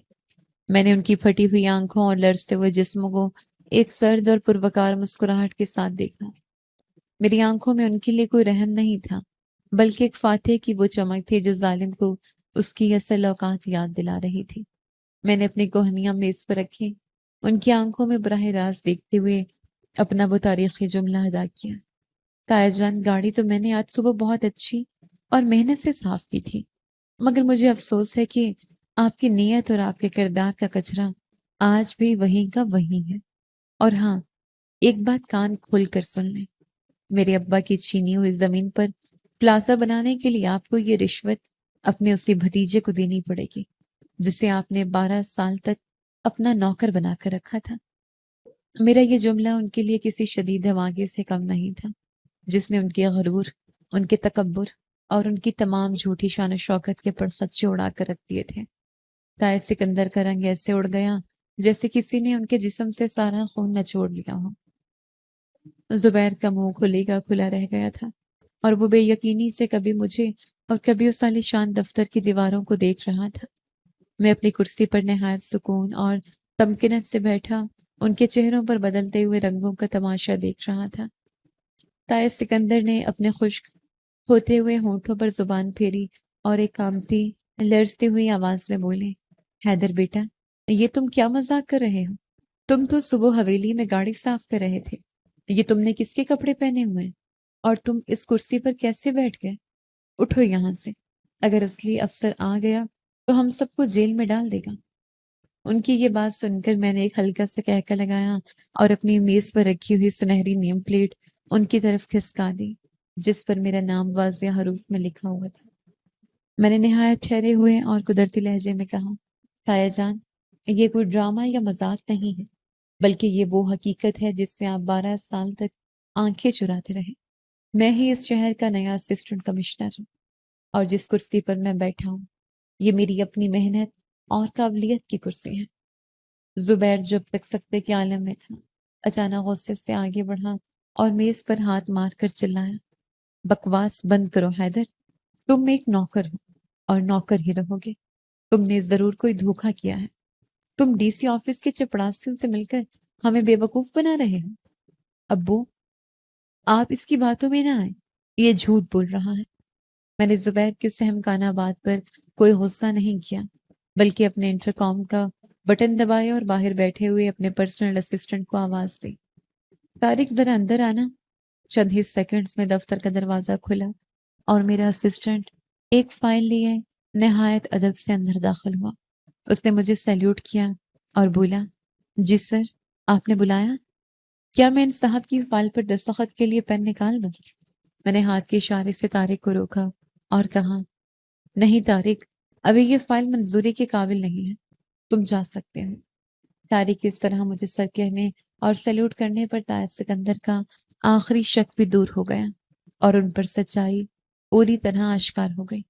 میں نے ان کی پھٹی ہوئی آنکھوں اور لرزتے ہوئے جسموں کو ایک سرد اور پروقار مسکراہٹ کے ساتھ دیکھا۔ میری آنکھوں میں ان کے لیے کوئی رحم نہیں تھا بلکہ ایک فاتح کی وہ چمک تھی جو ظالم کو اس کی اصل اوقات یاد دلا رہی تھی۔ میں نے اپنی کوہنیاں میز پر رکھی، ان کی آنکھوں میں براہ راست دیکھتے ہوئے اپنا وہ تاریخی جملہ ادا کیا، تایا جان گاڑی تو میں نے آج صبح بہت اچھی اور محنت سے صاف کی تھی، مگر مجھے افسوس ہے کہ آپ کی نیت اور آپ کے کردار کا کچرا آج بھی وہیں کا وہیں ہے۔ اور ہاں، ایک بات کان کھول کر سن لیں، میرے ابا کی چھینی ہوئی زمین پر پلازا بنانے کے لیے آپ کو یہ رشوت اپنے اسی بھتیجے کو دینی پڑے گی۔ جسے آپ نے 12 سال تک اپنا نوکر بنا کر رکھا تھا۔ میرا یہ جملہ ان کے لیے کسی شدید دھماکے سے کم نہیں تھا، جس نے ان کے غرور، ان کے تکبر اور ان کی تمام جھوٹی شان و شوکت کے پرخچے اڑا کر رکھ دیے تھے۔ تائے سکندر کا رنگ ایسے اڑ گیا جیسے کسی نے ان کے جسم سے سارا خون نچوڑ لیا ہو۔ زبیر کا منہ کھلے کا کھلا رہ گیا تھا اور وہ بے یقینی سے کبھی مجھے اور کبھی اس عالی شان دفتر کی دیواروں کو دیکھ رہا تھا۔ میں اپنی کرسی پر نہایت سکون اور تمکنت سے بیٹھا ان کے چہروں پر بدلتے ہوئے رنگوں کا تماشا دیکھ رہا تھا۔ تائے سکندر نے اپنے خشک ہوتے ہوئے ہونٹوں پر زبان پھیری اور ایک کامتی لرزتی ہوئی آواز میں بولے، حیدر بیٹا، یہ تم کیا مذاق کر رہے ہو؟ تم تو صبح حویلی میں گاڑی صاف کر رہے تھے۔ یہ تم نے کس کے کپڑے پہنے ہوئے ہیں؟ اور تم اس کرسی پر کیسے بیٹھ گئے؟ اٹھو یہاں سے، اگر اصلی افسر آ گیا تو ہم سب کو جیل میں ڈال دے گا۔ ان کی یہ بات سن کر میں نے ایک ہلکا سا کہکہ لگایا اور اپنی میز پر رکھی ہوئی سنہری نیم پلیٹ ان کی طرف کھسکا دی، جس پر میرا نام واضح حروف میں لکھا ہوا تھا۔ میں نے نہایت ٹھہرے ہوئے اور قدرتی لہجے میں کہا، تایا جان، یہ کوئی ڈرامہ یا مذاق نہیں ہے، بلکہ یہ وہ حقیقت ہے جس سے آپ 12 سال تک آنکھیں چراتے رہے۔ میں ہی اس شہر کا نیا اسسٹنٹ کمشنر ہوں، اور جس کرسی پر میں بیٹھا ہوں یہ میری اپنی محنت اور قابلیت کی کرسی ہے۔ زبیر جب تک سکتے کے عالم میں تھا، اچانک غصے سے آگے بڑھا اور میز پر ہاتھ مار کر چلایا، بکواس بند کرو حیدر، تم ایک نوکر ہو اور نوکر ہی رہو گے۔ تم نے ضرور کوئی دھوکہ کیا ہے۔ تم ڈی سی آفس کے چپڑاسیوں سے مل کر ہمیں بے وقوف بنا رہے ہو۔ ابو، آپ اس کی باتوں میں نہ آئیں، یہ جھوٹ بول رہا ہے۔ میں نے زبیر کی سہم کانہ بات پر کوئی غصہ نہیں کیا، بلکہ اپنے انٹرکام کا بٹن دبایا اور باہر بیٹھے ہوئے اپنے پرسنل اسسٹنٹ کو آواز دی، طارق ذرا اندر آنا۔ چند ہی سیکنڈز میں دفتر کا دروازہ کھلا اور میرا اسسٹنٹ ایک فائل لیے نہایت ادب سے اندر داخل ہوا۔ اس نے مجھے سیلیوٹ کیا اور بولا، جی سر، آپ نے بلایا؟ کیا میں ان صاحب کی فائل پر دستخط کے لیے پین نکال دوں؟ میں نے ہاتھ کے اشارے سے طارق کو روکا اور کہا، نہیں طارق، ابھی یہ فائل منظوری کے قابل نہیں ہے، تم جا سکتے ہو۔ طارق اس طرح مجھے سر کہنے اور سیلیوٹ کرنے پر تائے سکندر کا آخری شک بھی دور ہو گیا اور ان پر سچائی پوری طرح آشکار ہو گئی۔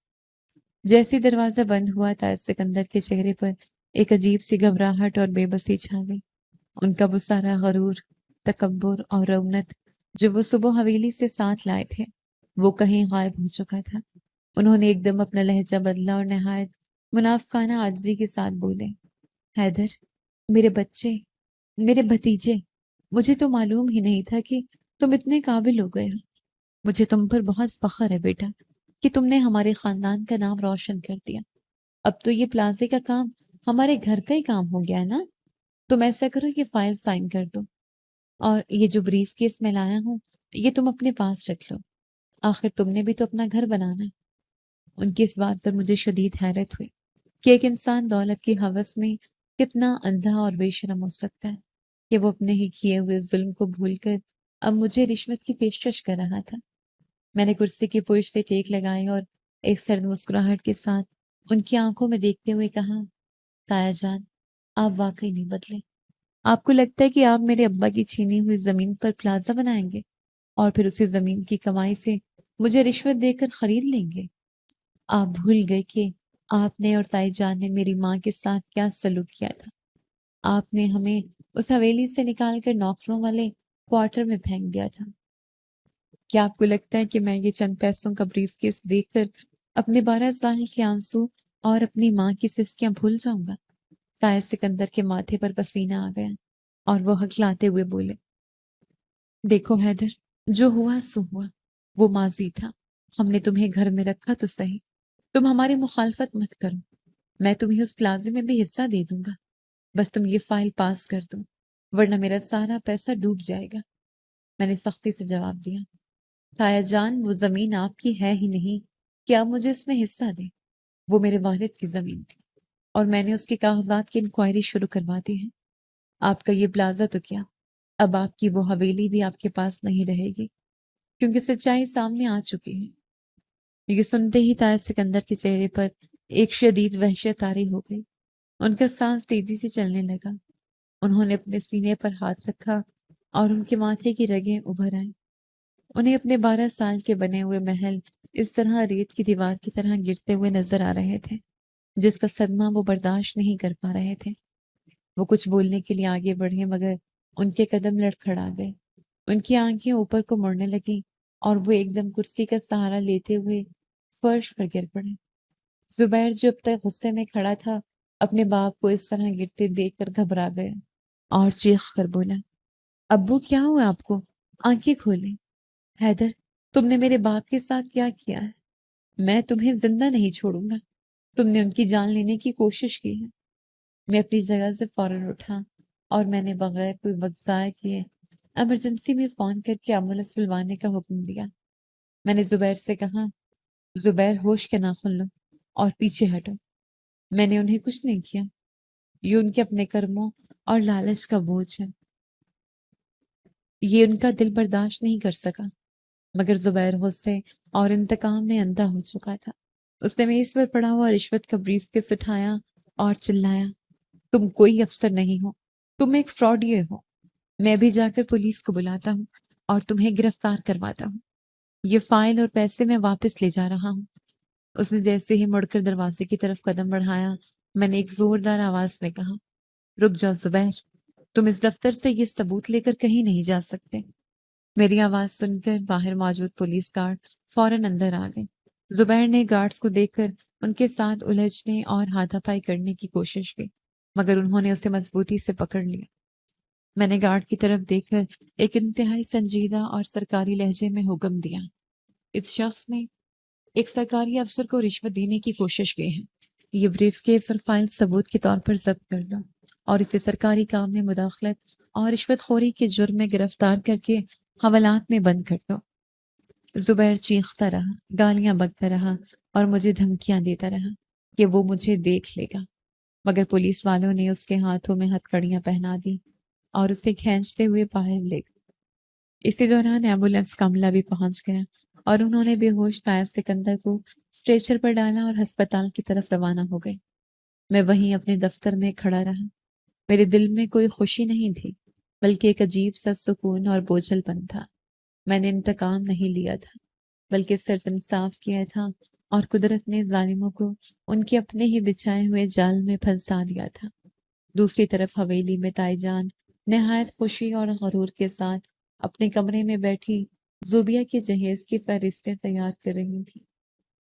جیسے دروازہ بند ہوا، تائے سکندر کے چہرے پر ایک عجیب سی گھبراہٹ اور بے بسی چھا گئی۔ ان کا وہ سارا غرور، تکبر اور رونت جو وہ صبح حویلی سے ساتھ لائے تھے، وہ کہیں غائب ہو چکا تھا۔ انہوں نے ایک دم اپنا لہجہ بدلا اور نہایت منافقانہ عاجزی کے ساتھ بولے، حیدر، میرے بچے، میرے بھتیجے، مجھے تو معلوم ہی نہیں تھا کہ تم اتنے قابل ہو گئے ہو۔ مجھے تم پر بہت فخر ہے بیٹا کہ تم نے ہمارے خاندان کا نام روشن کر دیا۔ اب تو یہ پلازے کا کام ہمارے گھر کا ہی کام ہو گیا ہے نا؟ تم ایسا کرو، یہ فائل سائن کر دو، اور یہ جو بریف کیس میں لایا ہوں یہ تم اپنے پاس رکھ لو، آخر تم نے بھی تو اپنا گھر بنانا ہے۔ ان کی اس بات پر مجھے شدید حیرت ہوئی کہ ایک انسان دولت کی ہوس میں کتنا اندھا اور بے شرم ہو سکتا ہے کہ وہ اپنے ہی کیے ہوئے ظلم کو بھول کر اب مجھے رشوت کی پیشکش کر رہا تھا۔ میں نے کرسی کی پشت سے ٹیک لگائی اور ایک سرد مسکراہٹ کے ساتھ ان کی آنکھوں میں دیکھتے ہوئے کہا، تایا جان، آپ واقعی نہیں بدلے۔ آپ کو لگتا ہے کہ آپ میرے ابا کی چھینی ہوئی زمین پر پلازا بنائیں گے اور پھر اسی زمین کی کمائی سے مجھے رشوت دے کر خرید لیں گے؟ آپ بھول گئے کہ آپ نے اور تائی جان نے میری ماں کے ساتھ کیا سلوک کیا تھا۔ آپ نے ہمیں اس حویلی سے نکال کر نوکروں والے کوارٹر میں پھینک دیا تھا۔ کیا آپ کو لگتا ہے کہ میں یہ چند پیسوں کا بریف کیس دیکھ کر اپنے 12 سال کے آنسو اور اپنی ماں کی سسکیاں بھول جاؤں گا؟ تائے سکندر کے ماتھے پر پسینہ آ گیا اور وہ ہکلاتے ہوئے بولے، دیکھو حیدر، جو ہوا سو ہوا، وہ ماضی تھا۔ ہم نے تمہیں گھر میں رکھا تو صحیح، تم ہماری مخالفت مت کرو، میں تمہیں اس پلازے میں بھی حصہ دے دوں گا، بس تم یہ فائل پاس کر دو، ورنہ میرا سارا پیسہ ڈوب جائے گا۔ میں نے سختی سے جواب دیا، تایا جان، وہ زمین آپ کی ہے ہی نہیں کہ آپ مجھے اس میں حصہ دیں، وہ میرے والد کی زمین تھی اور میں نے اس کے کاغذات کی انکوائری شروع کروا دی ہے۔ آپ کا یہ پلازا تو کیا، اب آپ کی وہ حویلی بھی آپ کے پاس نہیں رہے گی، کیونکہ سچائی سامنے آ چکی ہے۔ یہ سنتے ہی تائے سکندر کے چہرے پر ایک شدید وحشت طاری ہو گئی ان کا سانس تیزی سے چلنے لگا۔ انہوں نے اپنے سینے پر ہاتھ رکھا اور ان کے ماتھے کی رگیں ابھر آئیں۔ انہیں اپنے 12 سال کے بنے ہوئے محل اس طرح ریت کی دیوار کی طرح گرتے ہوئے نظر آ رہے تھے، جس کا صدمہ وہ برداشت نہیں کر پا رہے تھے۔ وہ کچھ بولنے کے لیے آگے بڑھے مگر ان کے قدم لڑکھڑا گئے۔ ان کی آنکھیں اوپر کو مڑنے لگیں اور وہ ایک دم کرسی کا سہارا لیتے ہوئے فرش پر گر پڑے۔ زبیر جو اب تک غصے میں کھڑا تھا، اپنے باپ کو اس طرح گرتے دیکھ کر گھبرا گیا اور چیخ کر بولا، ابو کیا ہوا آپ کو؟ آنکھیں کھولیں۔ حیدر، تم نے میرے باپ کے ساتھ کیا کیا ہے؟ میں تمہیں زندہ نہیں چھوڑوں گا۔ تم نے ان کی جان لینے کی کوشش کی ہے۔ میں اپنی جگہ سے فوراً اٹھا اور میں نے بغیر کوئی وقت ضائع کیے ایمرجنسی میں فون کر کے ایمبولینس بلوانے کا حکم دیا۔ میں نے زبیر سے کہا، زبیر ہوش کے ناخن لو اور پیچھے ہٹو۔ میں نے انہیں کچھ نہیں کیا، یہ ان کے اپنے کرموں اور لالچ کا بوجھ ہے۔ یہ ان کا دل برداشت نہیں کر سکا۔ مگر زبیر غصے اور انتقام میں اندھا ہو چکا تھا۔ اس نے میز پر پڑا ہوا رشوت کا بریف کیس اٹھایا اور چلایا، تم کوئی افسر نہیں ہو، تم ایک فراڈیے ہو۔ میں ابھی جا کر پولیس کو بلاتا ہوں اور تمہیں گرفتار کرواتا ہوں۔ یہ فائل اور پیسے میں واپس لے جا رہا ہوں۔ اس نے جیسے ہی مڑ کر دروازے کی طرف قدم بڑھایا، میں نے ایک زوردار آواز میں کہا، رک جاؤ زبیر، تم اس دفتر سے یہ ثبوت لے کر کہیں نہیں جا سکتے۔ میری آواز سن کر باہر موجود پولیس گارڈ فوراً اندر آ گئے۔ زبیر نے گارڈز کو دیکھ کر ان کے ساتھ الجھنے اور ہاتھا پائی کرنے کی کوشش کی، مگر انہوں نے اسے مضبوطی سے پکڑ لیا۔ میں نے گارڈ کی طرف دیکھ کر ایک انتہائی سنجیدہ اور سرکاری لہجے میں حکم دیا، اس شخص نے ایک سرکاری افسر کو رشوت دینے کی کوشش کی ہے۔ یہ بریف کیس اور فائل ثبوت کے طور پر ضبط کر لو اور اسے سرکاری کام میں مداخلت اور رشوت خوری کے جرم میں گرفتار کر کے حوالات میں بند کر دو۔ زبیر چیختا رہا، گالیاں بکتا رہا اور مجھے دھمکیاں دیتا رہا کہ وہ مجھے دیکھ لے گا، مگر پولیس والوں نے اس کے ہاتھوں میں ہتھکڑیاں پہنا دی اور اسے کھینچتے ہوئے باہر لے گئے۔ اسی دوران ایمبولینس کا عملہ بھی پہنچ گیا اور انہوں نے بے ہوش تائب سکندر کو اسٹریچر پر ڈالا اور ہسپتال کی طرف روانہ ہو گئے۔ میں وہیں اپنے دفتر میں کھڑا رہا۔ میرے دل میں کوئی خوشی نہیں تھی، بلکہ ایک عجیب سا سکون اور بوجھل پن تھا۔ میں نے انتقام نہیں لیا تھا، بلکہ صرف انصاف کیا تھا، اور قدرت نے ظالموں کو ان کے اپنے ہی بچھائے ہوئے جال میں پھنسا دیا تھا۔ دوسری طرف حویلی میں تائی جان نہایت خوشی اور غرور کے ساتھ اپنے کمرے میں بیٹھی زوبیہ کے جہیز کی فہرستیں تیار کر رہی تھی۔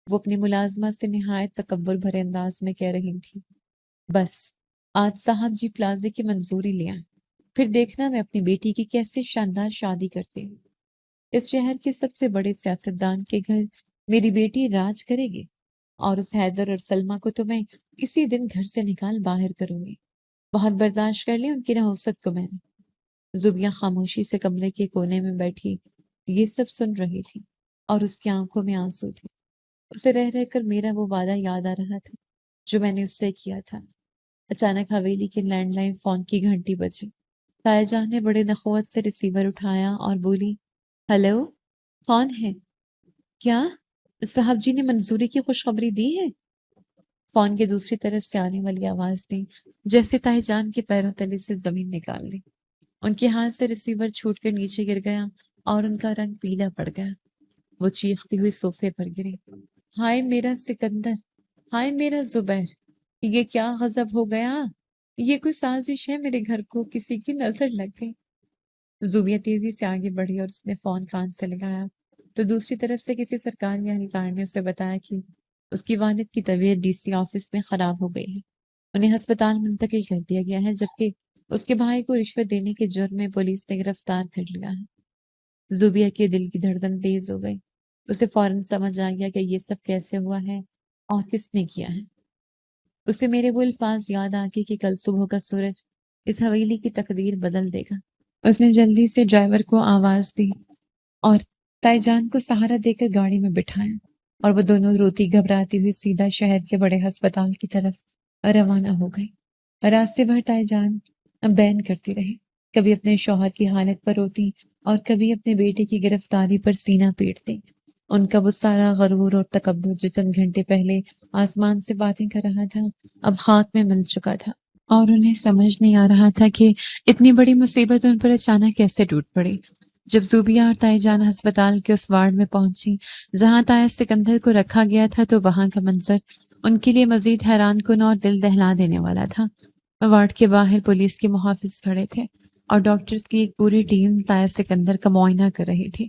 وہ اپنی ملازمہ سے نہایت تکبر بھرے انداز میں کہہ رہی تھی، بس آج صاحب جی پلازے کی منظوری لے آئیں، پھر دیکھنا میں اپنی بیٹی کی کیسے شاندار شادی کرتی ہوں۔ اس شہر کے سب سے بڑے سیاستدان کے گھر میری بیٹی راج کرے گی، اور اس حیدر اور سلمہ کو تو میں اسی دن گھر سے نکال باہر کروں گی۔ بہت برداشت کر لی ان کی نحوست کو میں نے۔ زوبیہ خاموشی سے کمرے کے کونے میں بیٹھی یہ سب سن رہی تھی اور اس کی آنکھوں میں آنسو تھے۔ اسے رہ رہ کر میرا وہ وعدہ یاد آ رہا تھا جو میں نے اس سے کیا تھا۔ اچانک حویلی کے لینڈ لائن فون کی گھنٹی بجی۔ تائی جان نے بڑے نخوت سے ریسیور اٹھایا اور بولی، ہیلو، کون ہے؟ کیا صاحب جی نے منظوری کی خوشخبری دی ہے؟ فون کے دوسری طرف سے آنے والی آواز نے جیسے تائی جان کے پیروں تلے سے زمین نکال لی۔ ان کے ہاتھ سے ریسیور چھوٹ کر نیچے گر گیا اور ان کا رنگ پیلا پڑ گیا۔ وہ چیختی ہوئی صوفے پر گرے، ہائے میرا سکندر، ہائے میرا زبیر، یہ کیا غضب ہو گیا؟ یہ کوئی سازش ہے، میرے گھر کو کسی کی نظر لگ گئی۔ زوبیہ تیزی سے آگے بڑھی اور اس نے فون کان سے لگایا تو دوسری طرف سے کسی سرکاری اہلکار نے اسے بتایا کہ اس کی والد کی طبیعت ڈی سی آفس میں خراب ہو گئی ہے، انہیں ہسپتال منتقل کر دیا گیا ہے، جبکہ اس کے بھائی کو رشوت دینے کے جرم میں پولیس نے گرفتار کر لیا ہے۔ زوبیہ کے دل کی دھڑکن تیز ہو گئی۔ اسے فوراً سمجھ آ گیا کہ یہ سب کیسے ہوا ہے اور کس نے کیا ہے۔ اسے میرے وہ الفاظ یاد آ گئے کہ کل صبح کا سورج اس حویلی کی تقدیر بدل دے گا۔ اس نے جلدی سے ڈرائیور کو آواز دی اور تائی جان کو سہارا دے کر گاڑی میں بٹھایا، اور وہ دونوں روتی گھبراتی ہوئی سیدھا شہر کے بڑے ہسپتال کی طرف روانہ ہو گئی۔ راستے بھر تائی جان بین کرتی رہی، کبھی اپنے شوہر کی حالت پر روتی اور کبھی اپنے بیٹے کی گرفتاری پر سینہ پیٹتی۔ ان کا وہ سارا غرور اور تکبر جو چند گھنٹے پہلے آسمان سے باتیں کر رہا تھا اب خاک میں مل چکا تھا، اور انہیں سمجھ نہیں آ رہا تھا کہ اتنی بڑی مصیبت ان پر اچانک کیسے ٹوٹ پڑی۔ جب زوبیہ اور تائی جان ہسپتال کے اس وارڈ میں پہنچی جہاں تایا سکندر کو رکھا گیا تھا تو وہاں کا منظر ان کے لیے مزید حیران کن اور دل دہلا دینے والا تھا۔ وارڈ کے باہر پولیس کے محافظ کھڑے تھے اور ڈاکٹرز کی ایک پوری ٹیم تایا سکندر کا معائنہ کر رہی تھی۔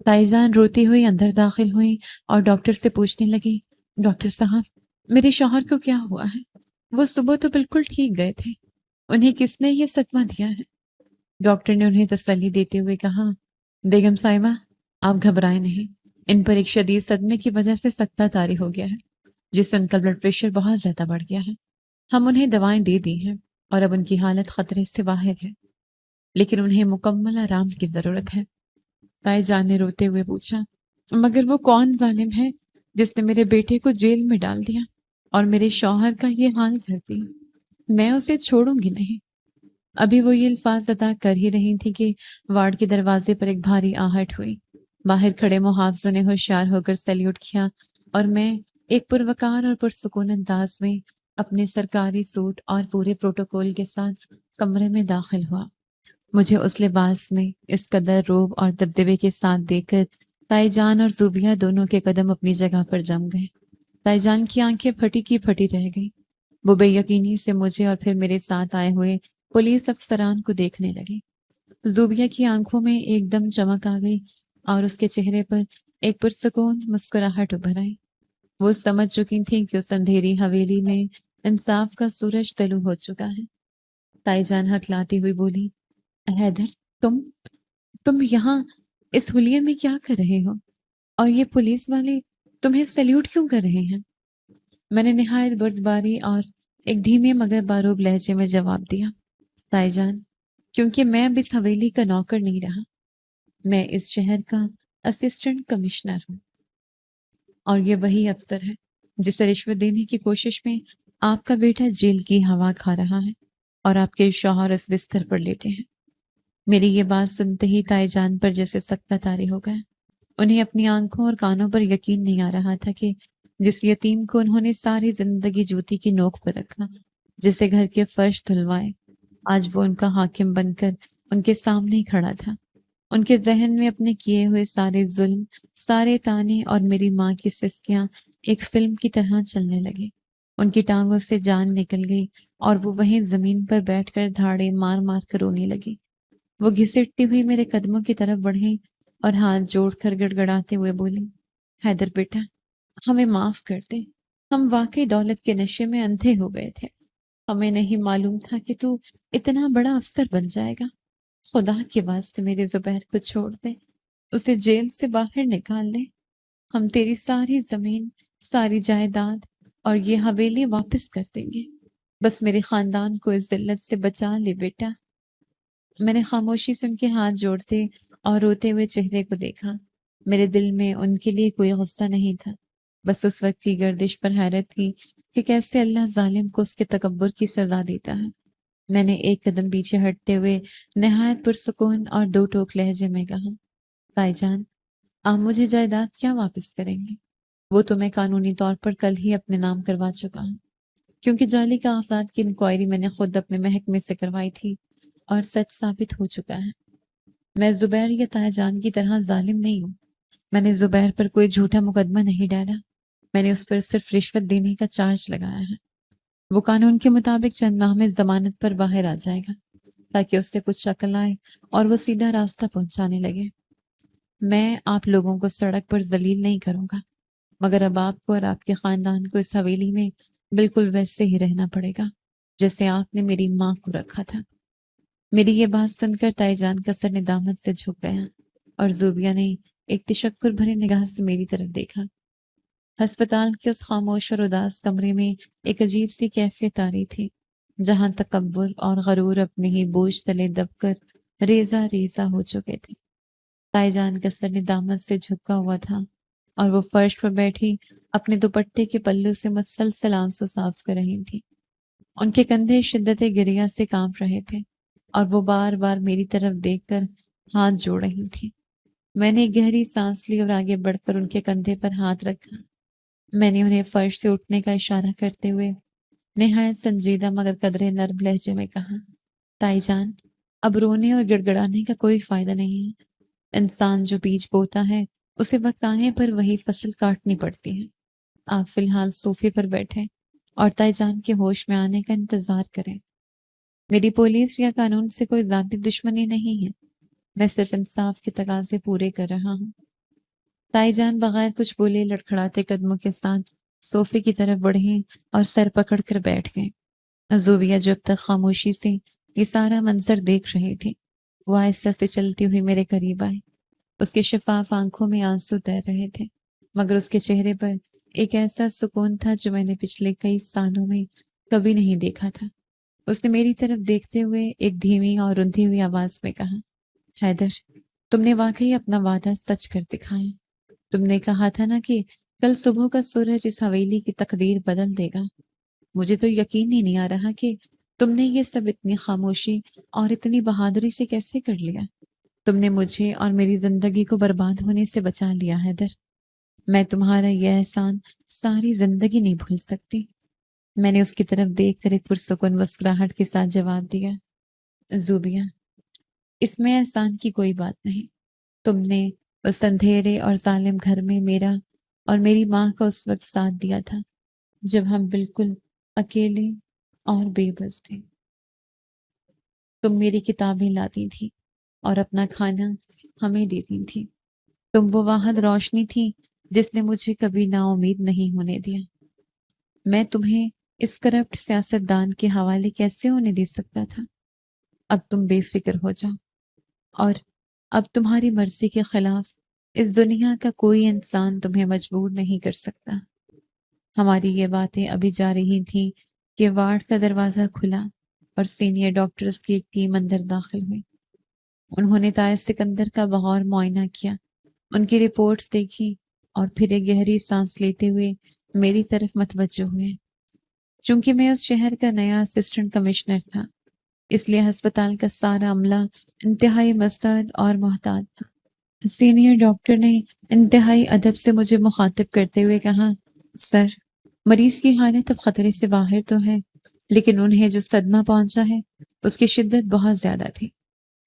تائی جان روتی ہوئی اندر داخل ہوئی اور ڈاکٹر سے پوچھنے لگی، ڈاکٹر صاحب میرے شوہر کو کیا ہوا ہے؟ وہ صبح تو بالکل ٹھیک گئے تھے، انہیں کس نے یہ صدمہ دیا ہے؟ ڈاکٹر نے انہیں تسلی دیتے ہوئے کہا، بیگم صاحبہ آپ گھبرائیں نہیں، ان پر ایک شدید صدمے کی وجہ سے سکتہ طاری ہو گیا ہے جس سے ان کا بلڈ پریشر بہت زیادہ بڑھ گیا ہے۔ ہم انہیں دوائیں دے دی ہیں اور اب ان کی حالت خطرے سے باہر ہے، لیکن انہیں مکمل آرام کی ضرورت ہے۔ تائی جان نے روتے ہوئے پوچھا، مگر وہ کون ظالم ہے جس نے میرے بیٹے کو جیل میں ڈال دیا اور میرے شوہر کا یہ حال کر دیا؟ میں اسے چھوڑوں گی نہیں۔ ابھی وہ یہ الفاظ ادا کر ہی رہی تھی کہ وارڈ کے دروازے پر ایک بھاری آہٹ ہوئی۔ باہر کھڑے محافظوں نے ہوشیار ہو کر سیلیوٹ کیا اور میں ایک پروقار اور پرسکون انداز میں اپنے سرکاری سوٹ اور پورے پروٹوکول کے ساتھ کمرے میں داخل ہوا۔ مجھے اس لباس میں اس قدر روب اور دبدبے کے ساتھ دیکھ کر تائی جان اور زوبیہ دونوں کے قدم اپنی جگہ پر جم گئے۔ تائی جان کی آنکھیں پھٹی کی پھٹی رہ گئی۔ وہ بے یقینی سے مجھے اور پھر میرے ساتھ آئے ہوئے پولیس افسران کو دیکھنے لگے۔ زوبیہ کی آنکھوں میں ایک دم چمک آ گئی اور اس کے چہرے پر ایک پرسکون مسکراہٹ ابھر آئی۔ وہ سمجھ چکی تھی کہ اس اندھیری حویلی میں انصاف کا سورج طلوع ہو چکا ہے۔ تائی جان ہکلاتی ہوئی بولی، حیدر تم یہاں اس حلیے میں کیا کر رہے ہو؟ اور یہ پولیس والے تمہیں سیلیوٹ کیوں کر رہے ہیں؟ میں نے نہایت بردباری اور ایک دھیمے مگر باروب لہجے میں جواب دیا، تائی جان کیونکہ میں اب اس حویلی کا نوکر نہیں رہا، میں اس شہر کا اسسٹنٹ کمشنر ہوں، اور یہ وہی افسر ہے جسے رشوت دینے کی کوشش میں آپ کا بیٹا جیل کی ہوا کھا رہا ہے اور آپ کے شوہر اس بستر پر لیٹے ہیں۔ میری یہ بات سنتے ہی تائی جان پر جیسے سکتہ طاری ہو گیا۔ انہیں اپنی آنکھوں اور کانوں پر یقین نہیں آ رہا تھا کہ جس یتیم کو انہوں نے ساری زندگی جوتی کی نوک پر رکھا، جسے گھر کے فرش دھلوائے، آج وہ ان کا حاکم بن کر ان کے سامنے ہی کھڑا تھا۔ ان کے ذہن میں اپنے کیے ہوئے سارے ظلم، سارے تانے اور میری ماں کی سسکیاں ایک فلم کی طرح چلنے لگے۔ ان کی ٹانگوں سے جان نکل گئی اور وہ وہیں زمین پر بیٹھ کر دھاڑے مار مار کر رونے لگی۔ وہ گھسٹتی ہوئی میرے قدموں کی طرف بڑھی اور ہاتھ جوڑ کر گڑ گڑاتے ہوئے بولی، حیدر بیٹا ہمیں معاف کر دے، ہم واقعی دولت کے نشے میں اندھے ہو گئے تھے، ہمیں نہیں معلوم تھا کہ تو اتنا بڑا افسر بن جائے گا۔ خدا کے واسطے میرے زبیر کو چھوڑ دے، اسے جیل سے باہر نکال لے، ہم تیری ساری زمین، ساری جائیداد اور یہ حویلی واپس کر دیں گے، بس میرے خاندان کو اس ذلت سے بچا لے بیٹا۔ میں نے خاموشی سے ان کے ہاتھ جوڑتے اور روتے ہوئے چہرے کو دیکھا۔ میرے دل میں ان کے لیے کوئی غصہ نہیں تھا، بس اس وقت کی گردش پر حیرت تھی کہ کیسے اللہ ظالم کو اس کے تکبر کی سزا دیتا ہے۔ میں نے ایک قدم پیچھے ہٹتے ہوئے نہایت پرسکون اور دو ٹوک لہجے میں کہا، تائی جان آپ مجھے جائیداد کیا واپس کریں گے؟ وہ تو میں قانونی طور پر کل ہی اپنے نام کروا چکا ہوں، کیونکہ جعلی کاغذات کی انکوائری میں نے خود اپنے محکمے سے کروائی تھی اور سچ ثابت ہو چکا ہے۔ میں زبیر یا تائی جان کی طرح ظالم نہیں ہوں۔ میں نے زبیر پر کوئی جھوٹا مقدمہ نہیں ڈالا، میں نے اس پر صرف رشوت دینے کا چارج لگایا ہے۔ وہ قانون کے مطابق چند ماہ میں ضمانت پر باہر آ جائے گا تاکہ اس سے کچھ عقل آئے اور وہ سیدھا راستہ پہنچانے لگے۔ میں آپ لوگوں کو سڑک پر ذلیل نہیں کروں گا، مگر اب آپ کو اور آپ کے خاندان کو اس حویلی میں بالکل ویسے ہی رہنا پڑے گا جیسے آپ نے میری ماں کو رکھا تھا۔ میری یہ بات سن کر تائی جان کا سر ندامت سے جھک گیا اور زوبیہ نے ایک تشکر بھری نگاہ سے میری طرف دیکھا۔ ہسپتال کے اس خاموش اور اداس کمرے میں ایک عجیب سی کیفیت آ رہی تھی، جہاں تکبر اور غرور اپنے ہی بوجھ تلے دب کر ریزہ ریزہ ہو چکے تھے۔ تائی جان کا سر ندامت سے جھکا ہوا تھا اور وہ فرش پر بیٹھی اپنے دوپٹے کے پلو سے مسلسل آنسو صاف کر رہی تھی۔ ان کے کندھے شدت گریہ سے کانپ رہے تھے اور وہ بار بار میری طرف دیکھ کر ہاتھ جوڑ رہی تھی۔ میں نے ایک گہری سانس لی اور آگے بڑھ کر ان کے کندھے پر ہاتھ رکھا۔ میں نے انہیں فرش سے اٹھنے کا اشارہ کرتے ہوئے نہایت سنجیدہ مگر قدرے نرم لہجے میں کہا، تائی جان، اب رونے اور گڑ گڑانے کا کوئی فائدہ نہیں ہے۔ انسان جو بیج بوتا ہے اسے وقت آنے پر وہی فصل کاٹنی پڑتی ہے۔ آپ فی الحال صوفے پر بیٹھے اور تائی جان کے ہوش میں آنے کا انتظار کریں۔ میری پولیس یا قانون سے کوئی ذاتی دشمنی نہیں ہے، میں صرف انصاف کے تقاضے پورے کر رہا ہوں۔ تائی جان بغیر کچھ بولے لڑکھڑاتے قدموں کے ساتھ صوفے کی طرف بڑھے اور سر پکڑ کر بیٹھ گئے۔ زوبیہ جب تک خاموشی سے یہ سارا منظر دیکھ رہی تھی، وہ آہستہ سے چلتی ہوئی میرے قریب آئی۔ اس کے شفاف آنکھوں میں آنسو تیر رہے تھے، مگر اس کے چہرے پر ایک ایسا سکون تھا جو میں نے پچھلے کئی سالوں میں کبھی نہیں دیکھا تھا۔ اس نے میری طرف دیکھتے ہوئے ایک دھیمی اور رندھی ہوئی آواز میں کہا، حیدر، تم نے واقعی اپنا وعدہ سچ کر دکھایا۔ تم نے کہا تھا نا کہ کل صبح کا سورج اس حویلی کی تقدیر بدل دے گا۔ مجھے تو یقین ہی نہیں آ رہا کہ تم نے یہ سب اتنی خاموشی اور اتنی بہادری سے کیسے کر لیا۔ تم نے مجھے اور میری زندگی کو برباد ہونے سے بچا لیا حیدر۔ میں تمہارا یہ احسان ساری زندگی نہیں بھول سکتی۔ میں نے اس کی طرف دیکھ کر ایک پرسکون مسکراہٹ کے ساتھ جواب دیا، زوبیہ، اس میں احسان کی کوئی بات نہیں۔ تم نے اس اندھیرے اور ظالم گھر میں میرا اور میری ماں کا اس وقت ساتھ دیا تھا جب ہم بالکل اکیلے اور بے بس تھے۔ تم میری کتابیں لاتی تھی اور اپنا کھانا ہمیں دیتی تھی۔ تم وہ واحد روشنی تھی جس نے مجھے کبھی نا امید نہیں ہونے دیا۔ میں تمہیں اس کرپٹ سیاست دان کے حوالے کیسے ہونے دے سکتا تھا؟ اب تم بے فکر ہو جاؤ، اور اب تمہاری مرضی کے خلاف اس دنیا کا کوئی انسان تمہیں مجبور نہیں کر سکتا۔ ہماری یہ باتیں ابھی جا رہی تھیں کہ وارڈ کا دروازہ کھلا اور سینئر ڈاکٹرز کی ایک ٹیم اندر داخل ہوئی۔ انہوں نے طاہر سکندر کا بغور معائنہ کیا، ان کی رپورٹس دیکھی اور پھر ایک گہری سانس لیتے ہوئے میری طرف متوجہ ہوئے۔ چونکہ میں اس شہر کا نیا اسسٹنٹ کمشنر تھا، اس لیے ہسپتال کا سارا عملہ انتہائی مستعد اور محتاط تھا۔ سینئر ڈاکٹر نے انتہائی ادب سے مجھے مخاطب کرتے ہوئے کہا، سر، مریض کی حالت اب خطرے سے باہر تو ہے، لیکن انہیں جو صدمہ پہنچا ہے اس کی شدت بہت زیادہ تھی۔